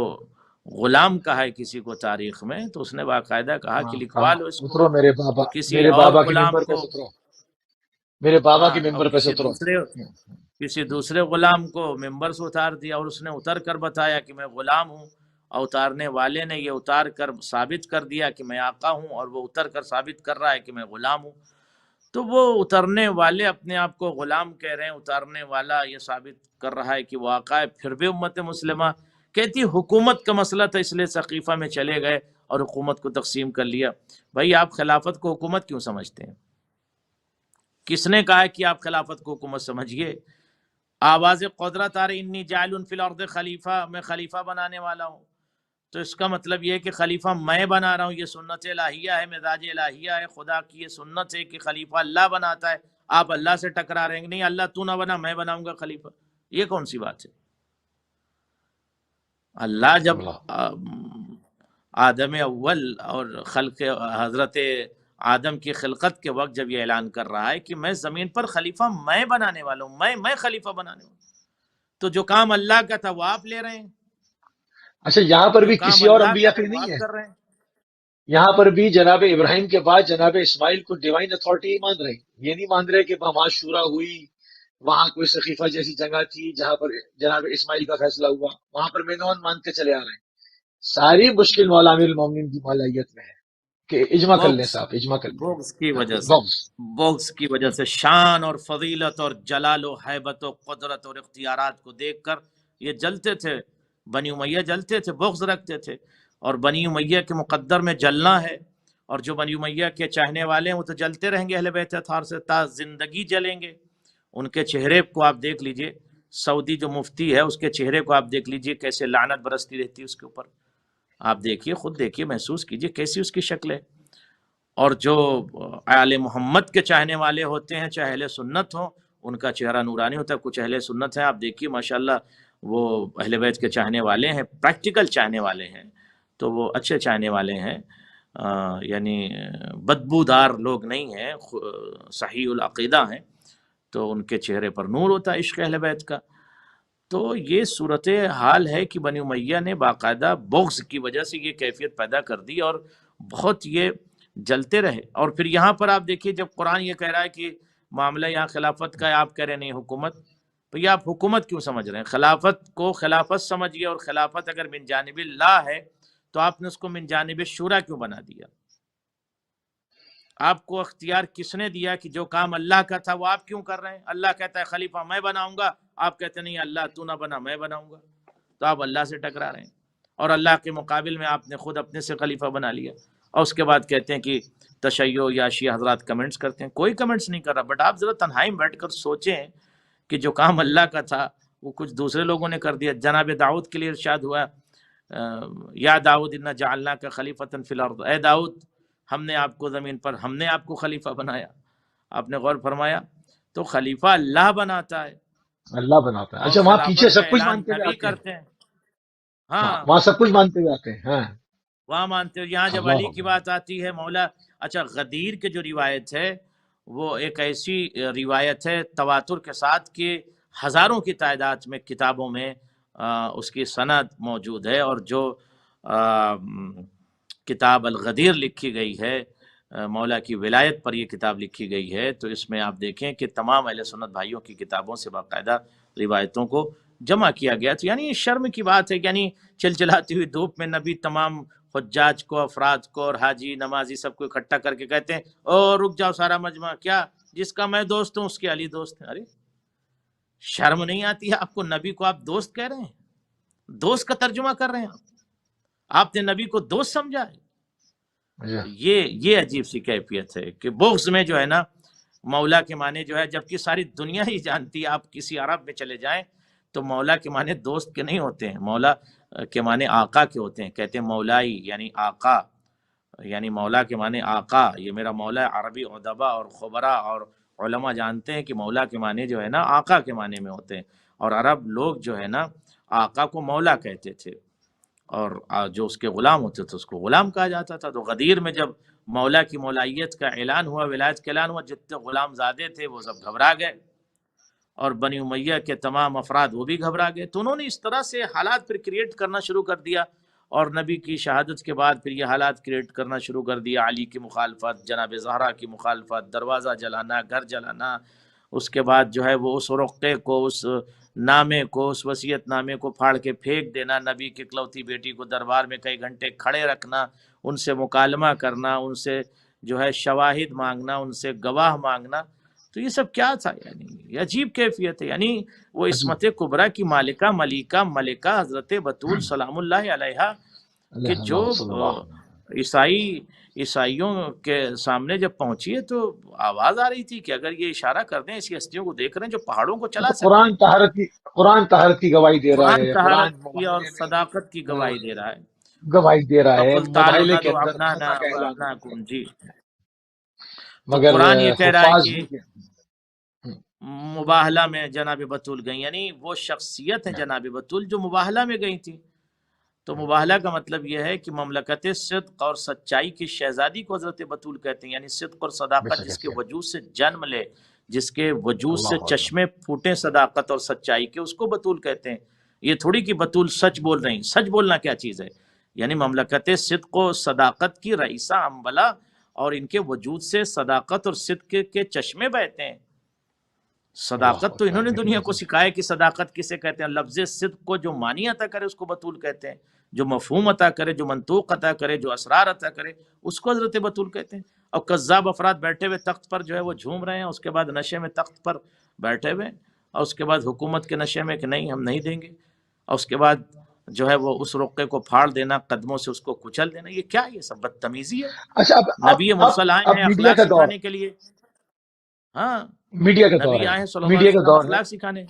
غلام کہا ہے کسی کو تاریخ میں، تو اس نے باقاعدہ کہا کہ لکھوا لو اس کو۔ اترو میرے بابا، تو کسی میرے اور بابا کے غلام ممبر پہ کو، سے اترو، میرے بابا ہاں، کے اور ممبر پہ سے اترو۔ کسی دوسرے غلام کو ممبر سے اتار دیا، اور اس نے اتر کر بتایا کہ میں غلام ہوں، اور اتارنے والے نے یہ اتار کر ثابت کر دیا کہ میں آقا ہوں، اور وہ اتر کر ثابت کر رہا ہے کہ میں غلام ہوں۔ تو وہ اترنے والے اپنے آپ کو غلام کہہ رہے ہیں، اتارنے والا یہ ثابت کر رہا ہے کہ وہ آقا ہے۔ پھر بھی امت مسلمہ کہتی حکومت کا مسئلہ تھا، اس لیے سقیفہ میں چلے گئے اور حکومت کو تقسیم کر لیا۔ بھائی آپ خلافت کو حکومت کیوں سمجھتے ہیں؟ کس نے کہا ہے کہ آپ خلافت کو حکومت سمجھیے؟ آواز قدرت آ رہی، انی جاعل فی الارض خلیفہ، میں خلیفہ بنانے والا ہوں۔ تو اس کا مطلب یہ ہے کہ خلیفہ میں بنا رہا ہوں، یہ سنت الہیہ ہے، مزاج الہیہ ہے، خدا کی یہ سنت ہے کہ خلیفہ اللہ بناتا ہے۔ آپ اللہ سے ٹکرا رہے ہیں کہ نہیں اللہ تو نہ بنا، میں بناؤں گا خلیفہ۔ یہ کون سی بات ہے؟ اللہ جب اللہ، آدم اول اور خلق حضرت آدم کی خلقت کے وقت جب یہ اعلان کر رہا ہے کہ میں زمین پر خلیفہ میں بنانے والا ہوں، میں خلیفہ بنانے والا ہوں، تو جو کام اللہ کا تھا وہ آپ لے رہے ہیں، اچھا یہاں پر جو بھی کام کسی اور اللہ انبیاء کا پہ تھا وہ نہیں آپ ہے؟ کر رہے ہیں۔ یہاں پر بھی جناب ابراہیم کے بعد جناب اسماعیل کو ڈیوائن اتھارٹی ہی مان رہے ہیں، یہ نہیں مان رہے کہ وہاں شورا ہوئی، وہاں کوئی سقیفہ جیسی جگہ تھی جہاں پر جناب اسماعیل کا فیصلہ ہوا، وہاں پر مینون مانتے چلے آ رہے ہیں۔ ساری مشکل مولا امیر المومنین کی مولائیت میں ہے کہ اجماع کر لیں بغض صاحب، اجماع کر لیں۔ بغض کی وجہ سے، بغض۔ بغض کی وجہ سے شان اور فضیلت اور جلال و حیبت و قدرت اور اختیارات کو دیکھ کر یہ جلتے تھے، بنی امیہ جلتے تھے، بغض رکھتے تھے۔ اور بنی امیہ کے مقدر میں جلنا ہے، اور جو بنی امیہ کے چاہنے والے ہیں وہ تو جلتے رہیں گے اہل بیت اطہار سے، تا زندگی جلیں گے۔ ان کے چہرے کو آپ دیکھ لیجئے، سعودی جو مفتی ہے اس کے چہرے کو آپ دیکھ لیجئے، کیسے لعنت برستی رہتی ہے اس کے اوپر۔ آپ دیکھیے، خود دیکھیے، محسوس کیجئے کیسی اس کی شکل ہے۔ اور جو آل محمد کے چاہنے والے ہوتے ہیں، چاہے اہل سنت ہوں، ان کا چہرہ نورانی ہوتا ہے۔ کچھ اہل سنت ہیں، آپ دیکھیے ماشاءاللہ وہ اہل بیت کے چاہنے والے ہیں، پریکٹیکل چاہنے والے ہیں، تو وہ اچھے چاہنے والے ہیں، یعنی بدبودار لوگ نہیں ہیں، صحیح العقیدہ ہیں، تو ان کے چہرے پر نور ہوتا ہے عشق اہل بیت کا۔ تو یہ صورت حال ہے کہ بنی امیہ نے باقاعدہ بغض کی وجہ سے یہ کیفیت پیدا کر دی، اور بہت یہ جلتے رہے۔ اور پھر یہاں پر آپ دیکھیے، جب قرآن یہ کہہ رہا ہے کہ معاملہ یہاں خلافت کا ہے، آپ کہہ رہے نہیں حکومت، تو یہ آپ حکومت کیوں سمجھ رہے ہیں؟ خلافت کو خلافت سمجھیے، اور خلافت اگر من جانب اللہ ہے تو آپ نے اس کو من جانب شورا کیوں بنا دیا؟ آپ کو اختیار کس نے دیا کہ جو کام اللہ کا تھا وہ آپ کیوں کر رہے ہیں؟ اللہ کہتا ہے خلیفہ میں بناؤں گا، آپ کہتے نہیں اللہ تو نہ بنا میں بناؤں گا، تو آپ اللہ سے ٹکرا رہے ہیں، اور اللہ کے مقابل میں آپ نے خود اپنے سے خلیفہ بنا لیا، اور اس کے بعد کہتے ہیں کہ تشیع یا شیعہ حضرات کمنٹس کرتے ہیں۔ کوئی کمنٹس نہیں کر رہا، بٹ آپ ذرا تنہائی میں بیٹھ کر سوچیں کہ جو کام اللہ کا تھا وہ کچھ دوسرے لوگوں نے کر دیا۔ جناب داؤد کے لیے ارشاد ہوا یا داؤد انا جعلناک خلیفۃ فی الارض، اے داؤد ہم نے آپ کو زمین پر، ہم نے آپ کو خلیفہ بنایا۔ آپ نے غور فرمایا؟ تو خلیفہ اللہ بناتا ہے اللہ بناتا ہے۔ اور اچھا وہاں پیچھے خلافت کا سب کچھ اعلان مانتے ہوئے نبی آتے ہیں، کرتے ہیں۔ ہاں ہاں وہاں سب کچھ مانتے ہوئے آتے ہیں، ہاں وہاں مانتے ہو۔ یہاں جب اللہ علی کی اکبر۔ بات آتی ہے مولا، اچھا غدیر کے جو روایت ہے وہ ایک ایسی روایت ہے تواتر کے ساتھ کہ ہزاروں کی تعداد میں کتابوں میں اس کی سند موجود ہے، اور جو کتاب الغدیر لکھی گئی ہے، مولا کی ولایت پر یہ کتاب لکھی گئی ہے، تو اس میں آپ دیکھیں کہ تمام اہل سنت بھائیوں کی کتابوں سے باقاعدہ روایتوں کو جمع کیا گیا۔ تو یعنی شرم کی بات ہے، یعنی چلچلاتی ہوئی دھوپ میں نبی تمام حجاج کو، افراد کو اور حاجی نمازی سب کو اکٹھا کر کے کہتے ہیں او رک جاؤ سارا مجمع، کیا جس کا میں دوست ہوں اس کے علی دوست ہیں؟ ارے شرم نہیں آتی ہے آپ کو؟ نبی کو آپ دوست کہہ رہے ہیں، دوست کا ترجمہ کر رہے ہیں آپ نے نبی کو دوست سمجھا ہے؟ اچھا تو یہ عجیب سی کیفیت ہے کہ بغض میں جو ہے نا مولا کے معنی جو ہے، جبکہ ساری دنیا ہی جانتی ہے، آپ کسی عرب میں چلے جائیں تو مولا کے معنی دوست کے نہیں ہوتے ہیں، مولا کے معنی آقا کے ہوتے ہیں۔ کہتے ہیں مولائی یعنی آقا، یعنی مولا کے معنی آقا، یہ میرا مولا ہے۔ عربی ادبا اور خبرا اور علماء جانتے ہیں کہ مولا کے معنی جو ہے نا آقا کے معنی میں ہوتے ہیں، اور عرب لوگ جو ہے نا آقا کو مولا کہتے تھے، اور جو اس کے غلام ہوتے تھے اس کو غلام کہا جاتا تھا۔ تو غدیر میں جب مولا کی مولائیت کا اعلان ہوا، ولایت کا اعلان ہوا، جتنے غلام زادے تھے وہ سب گھبرا گئے، اور بنی امیہ کے تمام افراد وہ بھی گھبرا گئے۔ تو انہوں نے اس طرح سے حالات پھر کریٹ کرنا شروع کر دیا، اور نبی کی شہادت کے بعد پھر یہ حالات کریٹ کرنا شروع کر دیا، علی کی مخالفت، جناب زہرا کی مخالفت، دروازہ جلانا، گھر جلانا، اس کے بعد جو ہے وہ اس رقعے کو، اس نامے کو، اس وصیت نامے کو پھاڑ کے پھینک دینا، نبی کی اکلوتی بیٹی کو دربار میں کئی گھنٹے کھڑے رکھنا، ان سے مکالمہ کرنا، ان سے جو ہے شواہد مانگنا، ان سے گواہ مانگنا۔ تو یہ سب کیا تھا؟ یعنی یہ عجیب کیفیت ہے۔ یعنی وہ عجیب عصمت کبریٰ کی مالکہ ملکہ حضرت بطول سلام اللہ علیہا کہ اللہ جو اللہ صلی اللہ علیہ عیسائیوں کے سامنے جب پہنچی ہے تو آواز آ رہی تھی کہ اگر یہ اشارہ کر دیں، ایسی ہستیوں کو دیکھ رہے ہیں جو پہاڑوں کو تو چلا سکتے ہیں۔ قرآن طہارت کی گواہی دے رہا قرآن ہے، قرآن طہارت کی اور معاہدے میں صداقت کی گواہی دے رہا ہے۔ گواہی دے رہا ہے، وَقُلْ تَعَالَوْا مباہلے کے نَدْعُوا اندر أَبْنَاءَنَا کھانا کا اعلان ہو رہا وَأَبْنَاءَكُمْ، جی۔ ہے، تو مگر قرآن یہ کہہ رہا ہے حفاظ کہ نہیں کہ مباہلہ میں جناب بطول گئیں، یعنی وہ شخصیت ہے جناب بطول جو مباہلہ میں گئی تھی۔ تو مباہلہ کا مطلب یہ ہے کہ مملکت صدق اور سچائی کی شہزادی کو حضرت بطول کہتے ہیں، یعنی صدق اور بے صداقت شک جس کے ایسے وجود سے جنم لے، جس کے وجود سے اللہ اکبر۔ چشمے پھوٹے صداقت اور سچائی کے، اس کو بطول کہتے ہیں۔ یہ تھوڑی کہ بطول سچ بول رہی ہیں، سچ بولنا کیا چیز ہے؟ یعنی مملکت صدق و صداقت کی رئیسہ انبلا، اور ان کے وجود سے صداقت اور صدق کے چشمے بہتے ہیں۔ اللہ صداقت تو انہوں اکبر، نے لیکن دنیا کو سکھایا کہ صداقت کسے کہتے ہیں۔ لفظ صدق کو جو معنی عطا کرے اس کو بطول کہتے ہیں، جو مفہوم عطا کرے، جو منطوق عطا کرے، جو اسرار عطا کرے، اس کو حضرت بطول کہتے ہیں۔ اور کذاب افراد بیٹھے ہوئے تخت پر جو ہے وہ جھوم رہے ہیں، اس کے بعد نشے میں تخت پر بیٹھے ہوئے، اور اس کے بعد حکومت کے نشے میں کہ نہیں ہم نہیں دیں گے، اور اس کے بعد جو ہے وہ اس رقعے کو پھاڑ دینا، قدموں سے اس کو کچل دینا۔ یہ کیا؟ یہ سب بدتمیزی ہے۔ اچھا نبی مرسل آئے اب ہیں میڈیا اخلاق کا دور، سکھانے کے لیے، ہاں میڈیا کا دور نبی ہے، آئے ہیں صلی اللہ علیہ میڈیا کا وسلم دور ہے، اخلاق سکھانے۔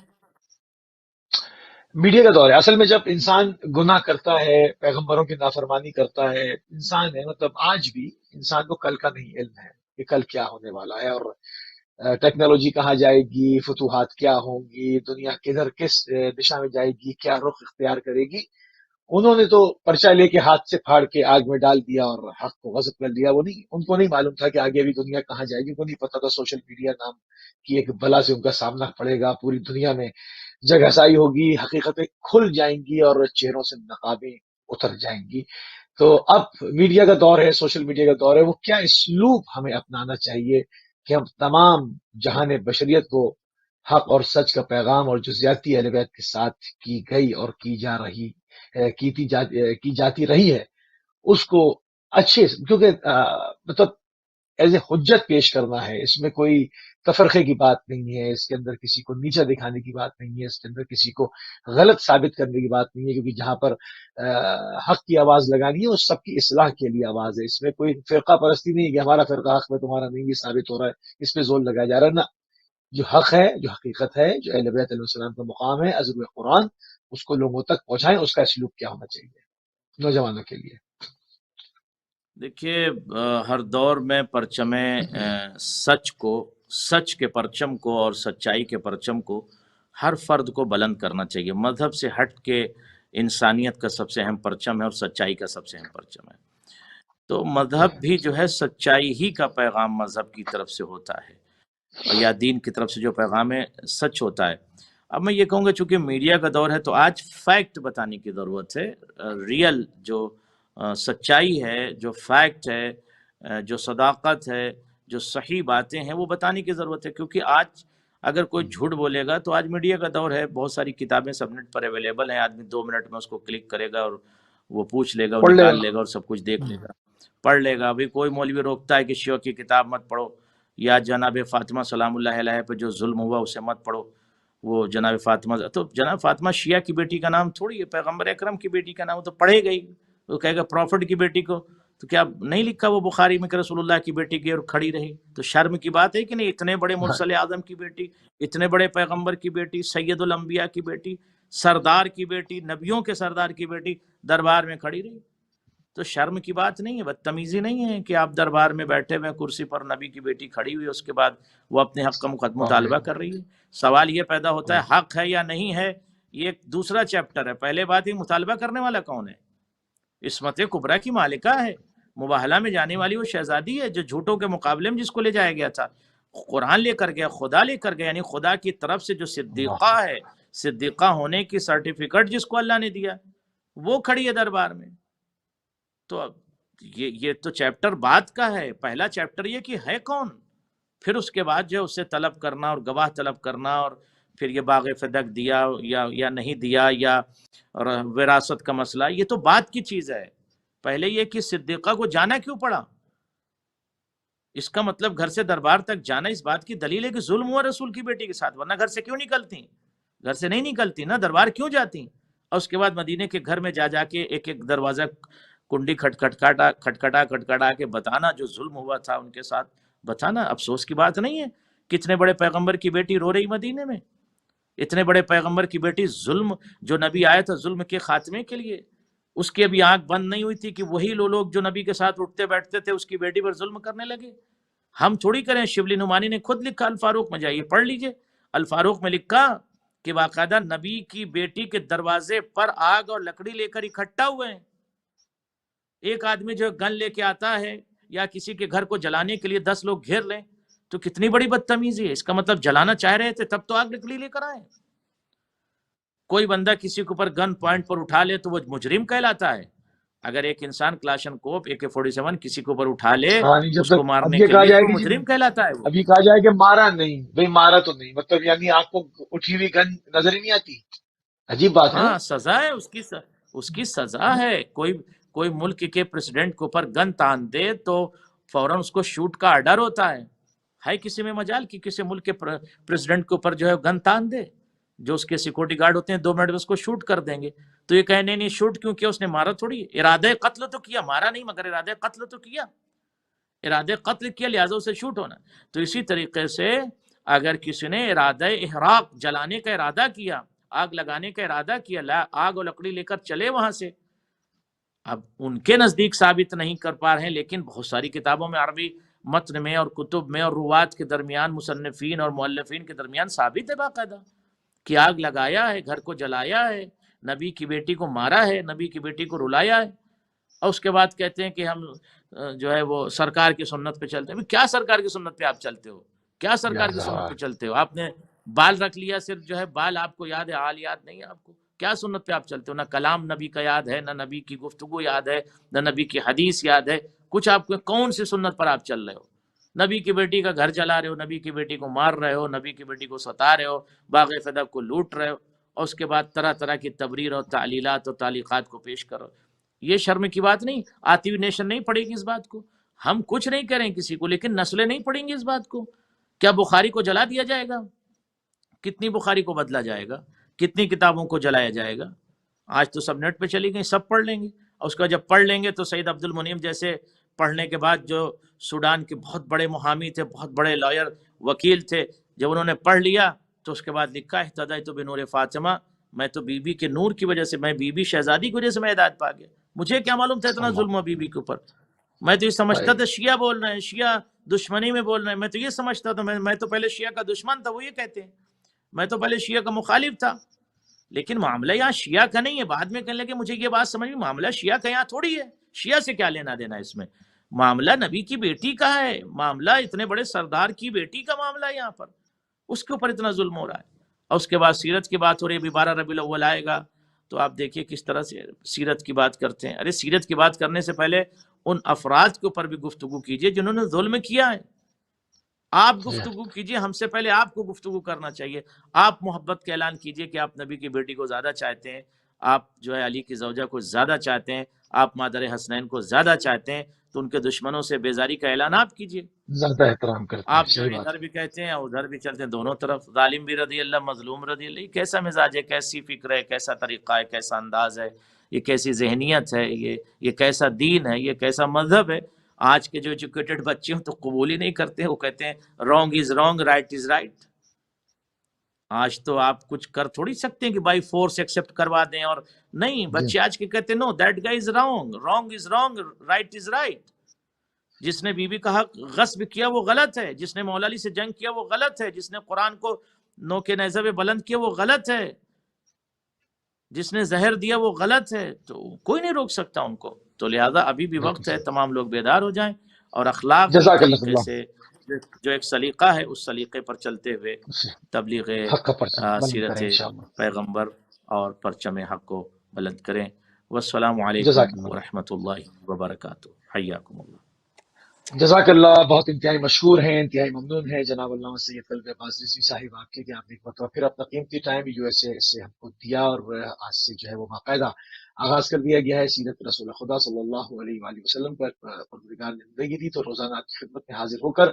میڈیا کا دور ہے۔ اصل میں جب انسان گناہ کرتا ہے، پیغمبروں کی نافرمانی کرتا ہے، انسان ہے، مطلب آج بھی انسان کو کل کا نہیں علم ہے کہ کل کیا ہونے والا ہے، اور ٹیکنالوجی کہاں جائے گی، فتوحات کیا ہوں گی، دنیا کدھر کس دشا میں جائے گی، کیا رخ اختیار کرے گی۔ انہوں نے تو پرچہ لے کے ہاتھ سے پھاڑ کے آگ میں ڈال دیا اور حق کو غصب کر دیا۔ وہ نہیں، ان کو نہیں معلوم تھا کہ آگے ابھی دنیا کہاں جائے گی۔ ان کو نہیں پتا تھا سوشل میڈیا نام کی ایک بلا سے ان کا سامنا پڑے گا، پوری دنیا میں جگ ہسائی ہوگی، حقیقتیں کھل جائیں گی اور چہروں سے نقابیں اتر جائیں گی۔ تو اب میڈیا کا دور ہے، سوشل میڈیا کا دور ہے۔ وہ کیا اسلوب ہمیں اپنانا چاہیے کہ ہم تمام جہان بشریت کو حق اور سچ کا پیغام اور جزیاتی اہل بیت کے ساتھ کی گئی اور کی جاتی رہی ہے اس کو اچھے کیونکہ مطلب ایز اے حجت پیش کرنا ہے، اس میں کوئی تفرقے کی بات نہیں ہے، اس کے اندر کسی کو نیچا دکھانے کی بات نہیں ہے، اس کے اندر کسی کو غلط ثابت کرنے کی بات نہیں ہے، کیونکہ جہاں پر حق کی آواز لگانی ہے اس سب کی اصلاح کے لیے آواز ہے، اس میں کوئی فرقہ پرستی نہیں ہے کہ ہمارا فرقہ حق میں تمہارا نہیں، یہ ثابت ہو رہا ہے اس پہ زور لگایا جا رہا ہے، نہ، جو حق ہے، جو حقیقت ہے، جو اہل بیت علیہ السلام کا مقام ہے عزم قرآن، اس کو لوگوں تک پہنچائیں، اس کا سلوک کیا ہونا چاہیے نوجوانوں کے لیے۔ دیکھیے ہر دور میں پرچم سچ کے پرچم کو اور سچائی کے پرچم کو ہر فرد کو بلند کرنا چاہیے۔ مذہب سے ہٹ کے انسانیت کا سب سے اہم پرچم ہے اور سچائی کا سب سے اہم پرچم ہے۔ تو مذہب بھی جو ہے سچائی ہی کا پیغام مذہب کی طرف سے ہوتا ہے، اور یا دین کی طرف سے جو پیغام ہے سچ ہوتا ہے۔ اب میں یہ کہوں گا چونکہ میڈیا کا دور ہے تو آج فیکٹ بتانے کی ضرورت ہے، ریئل جو سچائی ہے، جو فیکٹ ہے، جو صداقت ہے، جو صحیح باتیں ہیں وہ بتانے کی ضرورت ہے، کیونکہ آج اگر کوئی جھوٹ بولے گا تو آج میڈیا کا دور ہے، بہت ساری کتابیں سبنیٹ پر اویلیبل ہیں، آدمی 2 منٹ میں اس کو کلک کرے گا اور وہ پوچھ لے گا، وہ پڑھ لے نکال گا۔ لے گا اور سب کچھ دیکھ لے گا، پڑھ لے گا۔ ابھی کوئی مولوی روکتا ہے کہ شیعہ کی کتاب مت پڑھو، یا جناب فاطمہ سلام اللہ علیہ پہ جو ظلم ہوا اسے مت پڑھو، وہ جناب فاطمہ، تو جناب فاطمہ شیعہ کی بیٹی کا نام تھوڑی ہے، پیغمبر اکرم کی بیٹی کا نام، وہ تو پڑھے گئی، وہ کہے گا پروفٹ کی بیٹی کو، تو کیا نہیں لکھا وہ بخاری میں کہ رسول اللہ کی بیٹی گئی اور کھڑی رہی؟ تو شرم کی بات ہے کہ نہیں، اتنے بڑے مرسل اعظم کی بیٹی، اتنے بڑے پیغمبر کی بیٹی، سید الانبیاء کی بیٹی، سردار کی بیٹی، نبیوں کے سردار کی بیٹی دربار میں کھڑی رہی؟ تو شرم کی بات نہیں ہے، بدتمیزی نہیں ہے کہ آپ دربار میں بیٹھے ہوئے کرسی پر، نبی کی بیٹی کھڑی ہوئی، اس کے بعد وہ اپنے حق کا مطالبہ کر رہی ہے۔ سوال یہ پیدا ہوتا ہے حق ہے یا نہیں ہے، یہ ایک دوسرا چیپٹر ہے۔ پہلے بات یہ مطالبہ کرنے والا کون ہے؟ عصمت کبریٰ کی مالکہ ہے، مباہلہ میں جانے والی وہ شہزادی ہے جو جھوٹوں کے مقابلے میں جس کو لے جایا گیا تھا، قرآن لے کر گیا، خدا لے کر گیا، یعنی خدا کی طرف سے جو صدیقہ ہے، صدیقہ ہونے کی سرٹیفکیٹ جس کو اللہ نے دیا، وہ کھڑی ہے دربار میں۔ تو اب یہ تو چیپٹر بعد کا ہے، پہلا چیپٹر یہ کہ ہے کون، پھر اس کے بعد جو اسے طلب کرنا اور گواہ طلب کرنا، اور پھر یہ باغ فدق دیا یا نہیں دیا، یا وراثت کا مسئلہ، یہ تو بعد کی چیز ہے۔ پہلے یہ کہ صدیقہ کو جانا کیوں پڑا، اس کا مطلب گھر سے دربار تک جانا اس بات کی دلیل ہے کہ ظلم ہوا رسول کی بیٹی کے ساتھ، ورنہ گھر سے کیوں نکلتی؟ گھر سے نہیں نکلتی نا، دربار کیوں جاتی؟ اور اس کے بعد مدینے کے گھر میں جا کے ایک ایک دروازہ کنڈی کھٹکھٹا کے بتانا جو ظلم ہوا تھا ان کے ساتھ، بتانا افسوس کی بات نہیں ہے؟ کتنے بڑے پیغمبر کی بیٹی رو رہی مدینے میں، اتنے بڑے پیغمبر کی بیٹی، ظلم جو نبی آیا تھا ظلم کے خاتمے کے لیے، اس کی ابھی آنکھ بند نہیں ہوئی تھی کہ وہی لوگ جو نبی کے ساتھ اٹھتے بیٹھتے تھے اس کی بیٹی پر ظلم کرنے لگے۔ ہم تھوڑی کریں، شبلی نعمانی نے خود لکھا، الفاروق میں جائیے پڑھ لیجئے، الفاروق میں لکھا کہ باقاعدہ نبی کی بیٹی کے دروازے پر آگ اور لکڑی لے کر اکٹھا ہوئے ہیں۔ ایک آدمی جو گن لے کے آتا ہے یا کسی کے گھر کو جلانے کے لیے 10 لوگ گھیر لیں تو کتنی بڑی بدتمیزی ہے، اس کا مطلب جلانا چاہ رہے تھے تب تو آگ لکڑی لے کر آئے۔ کوئی بندہ کسی کے اوپر گن پوائنٹ پر اٹھا لے تو وہ مجرم کہلاتا ہے، اگر ایک انسان کلاشن کوپ AK-47 کسی کے اوپر اٹھا لے ہاں نہیں، جب اس کو تک اب مارنے یہ کے کہا لیے جائے تو کہ مجرم کہلاتا ہے وہ۔ اب یہ کہا جائے کہ مارا نہیں بھئی، مارا تو نہیں، مطلب یعنی آپ کو اٹھی ہوئی گن نظر ہی نہیں آتی، عجیب بات ہے نا۔ ہاں سزا ہے اس کی سزا ہے۔ کوئی ملک کے پریزیڈنٹ کے اوپر گن تان دے تو فوراً اس کو شوٹ کا آرڈر ہوتا ہے کسی میں مجال کی کسی ملک کے پریزیڈنٹ کے اوپر جو ہے گن تان دے، جو اس کے سیکورٹی گارڈ ہوتے ہیں 2 منٹ میں اس کو شوٹ کر دیں گے۔ تو یہ کہنے نہیں شوٹ کیوں کیا، اس نے مارا تھوڑی، ارادہ قتل تو کیا، مارا نہیں مگر ارادہ قتل تو کیا، ارادہ قتل کیا لہٰذا اسے شوٹ ہونا۔ تو اسی طریقے سے اگر کسی نے ارادہ احراق، جلانے کا ارادہ کیا، آگ لگانے کا ارادہ کیا، آگ اور لکڑی لے کر چلے وہاں سے، اب ان کے نزدیک ثابت نہیں کر پا رہے ہیں، لیکن بہت ساری کتابوں میں، عربی متن میں اور کتب میں اور روات کے درمیان، مصنفین اور مؤلفین کے درمیان ثابت ہے باقاعدہ کہ آگ لگایا ہے، گھر کو جلایا ہے، نبی کی بیٹی کو مارا ہے، نبی کی بیٹی کو رلایا ہے، اور اس کے بعد کہتے ہیں کہ ہم جو ہے وہ سرکار کی سنت پہ چلتے ہیں۔ کیا سرکار کی سنت پہ آپ چلتے ہو؟ کیا سرکار کی سنت پہ چلتے ہو؟ آپ نے بال رکھ لیا، صرف جو ہے بال آپ کو یاد ہے، حال یاد نہیں ہے آپ کو، کیا سنت پہ آپ چلتے ہو؟ نہ کلام نبی کا یاد ہے، نہ نبی کی گفتگو یاد ہے، نہ نبی کی حدیث یاد ہے، کچھ آپ کو، کون سی سنت پر آپ چل رہے ہو؟ نبی کی بیٹی کا گھر جلا رہے ہو، نبی کی بیٹی کو مار رہے ہو، نبی کی بیٹی کو ستا رہے ہو، باغ فدق کو لوٹ رہے ہو، اور اس کے بعد طرح طرح کی تبریر اور تعلیلات اور تعلیقات کو پیش کرو۔ یہ شرم کی بات نہیں، آتی ہوئی نیشن نہیں پڑھے گی اس بات کو، ہم کچھ نہیں کریں کسی کو، لیکن نسلیں نہیں پڑھیں گی اس بات کو. کیا بخاری کو جلا دیا جائے گا؟ کتنی بخاری کو بدلا جائے گا؟ کتنی کتابوں کو جلایا جائے گا؟ آج تو سب نیٹ پہ چلی گئی، سب پڑھ لیں گے، اور اس کا جب پڑھ لیں گے تو سید عبد المنعم جیسے پڑھنے کے بعد، جو سوڈان کے بہت بڑے محامی تھے، بہت بڑے لائر وکیل تھے، جب انہوں نے پڑھ لیا تو اس کے بعد لکھا اہتدیت بنور فاطمہ، میں تو بی بی کے نور کی وجہ سے، میں بی بی شہزادی کی وجہ سے میں ہدایت پا گیا، مجھے کیا معلوم تھا اتنا ظلم ہو بی بی کے اوپر. میں تو یہ سمجھتا تھا شیعہ بول رہے ہیں، شیعہ دشمنی میں بول رہے ہیں، میں تو یہ سمجھتا تھا، میں تو پہلے شیعہ کا دشمن تھا، وہ یہ کہتے ہیں میں تو پہلے شیعہ کا مخالف تھا. لیکن معاملہ یہاں شیعہ کا نہیں ہے. بعد میں کہنے لگے مجھے یہ بات سمجھ میں، معاملہ شیعہ کا یہاں تھوڑی ہے، شیعہ سے کیا لینا دینا اس میں، معاملہ نبی کی بیٹی کا ہے، معاملہ اتنے بڑے سردار کی بیٹی کا معاملہ ہے یہاں پر، اس کے اوپر اتنا ظلم ہو رہا ہے. اور اس کے بعد سیرت کی بات ہو رہی ہے، ابھی 12 ربیع الاول آئے گا تو آپ دیکھیے کس طرح سے سیرت کی بات کرتے ہیں. ارے سیرت کی بات کرنے سے پہلے ان افراد کے اوپر بھی گفتگو کیجئے جنہوں نے ظلم کیا ہے. آپ گفتگو کیجئے، ہم سے پہلے آپ کو گفتگو کرنا چاہیے. آپ محبت کا اعلان کیجئے کہ آپ نبی کی بیٹی کو زیادہ چاہتے ہیں، آپ جو ہے علی کی زوجہ کو زیادہ چاہتے ہیں، آپ مادر حسنین کو زیادہ چاہتے ہیں، تو ان کے دشمنوں سے بیزاری کا اعلان آپ کیجئے. زیادہ احترام کرتے ہیں. آپ جو ادھر بھی کہتے ہیں اور ادھر بھی چلتے ہیں، دونوں طرف، ظالم بھی رضی اللہ، مظلوم رضی اللہ. یہ کیسا مزاج ہے، کیسی فکر ہے، کیسا طریقہ ہے، کیسا انداز ہے، یہ کیسی ذہنیت ہے، یہ کیسا دین ہے، یہ کیسا مذہب ہے. آج کے جو ایجوکیٹڈ بچے ہیں تو قبول ہی نہیں کرتے ہیں، وہ کہتے ہیں wrong is wrong, right is right. آج تو آپ کچھ کر تھوڑی سکتے ہیں کہ بائی فورس ایکسپٹ کروا دیں، اور نہیں، بچے آج کے کہتے ہیں no that guy is wrong, wrong is wrong, right is right. جس نے بی بی کا حق غصب کیا وہ غلط ہے، جس نے مولا علی سے جنگ کیا وہ غلط ہے، جس نے قرآن کو نوک نیزہ پہ بلند کیا وہ غلط ہے، جس نے زہر دیا وہ غلط ہے. تو کوئی نہیں روک سکتا ان کو. تو لہذا ابھی بھی وقت ہے، تمام لوگ بیدار ہو جائیں اور اخلاق کے طریقے سے جو ایک سلیقہ ہے اس سلیقے پر چلتے ہوئے تبلیغ سیرت پیغمبر اور پرچم حق کو بلند کریں. والسلام علیکم ورحمۃ اللہ وبرکاتہ. حیاکم اللہ. جزاک اللہ. بہت انتہائی مشہور ہیں، انتہائی ممنون ہے جناب علامہ سید قلب عباس رضوی صاحب آپ کے کہ آپ نے ایک مرتبہ پھر اپنا قیمتی ٹائم یو ایس اے سے ہم کو دیا، اور آج سے جو ہے وہ باقاعدہ آغاز کر دیا گیا ہے سیرت رسول خدا صلی اللہ علیہ وآلہ وسلم پر. پروردگار نے زندگی دی تو روزانہ آپ کی خدمت میں حاضر ہو کر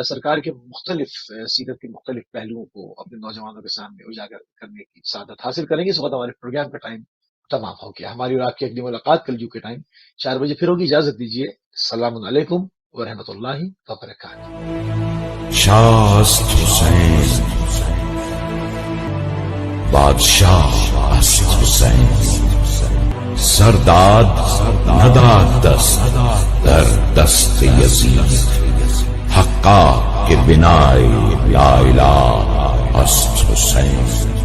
سرکار کے مختلف سیرت کے مختلف پہلوؤں کو اپنے نوجوانوں کے سامنے اجاگر کرنے کی سعادت حاصل کریں گے. اس وقت ہمارے پروگرام کا ٹائم تمام ہو گیا. ہماری اور آپ کی اگلی ملاقات کل کے ٹائم 4 بجے پھر ہوگی. اجازت دیجیے. السلام علیکم ورحمۃ اللہ وبرکاتہ. شاست حسین بادشاہ است حسین، سرداد نداد دست در دست یزید، حقا کے بنائے لا الہ است حسین.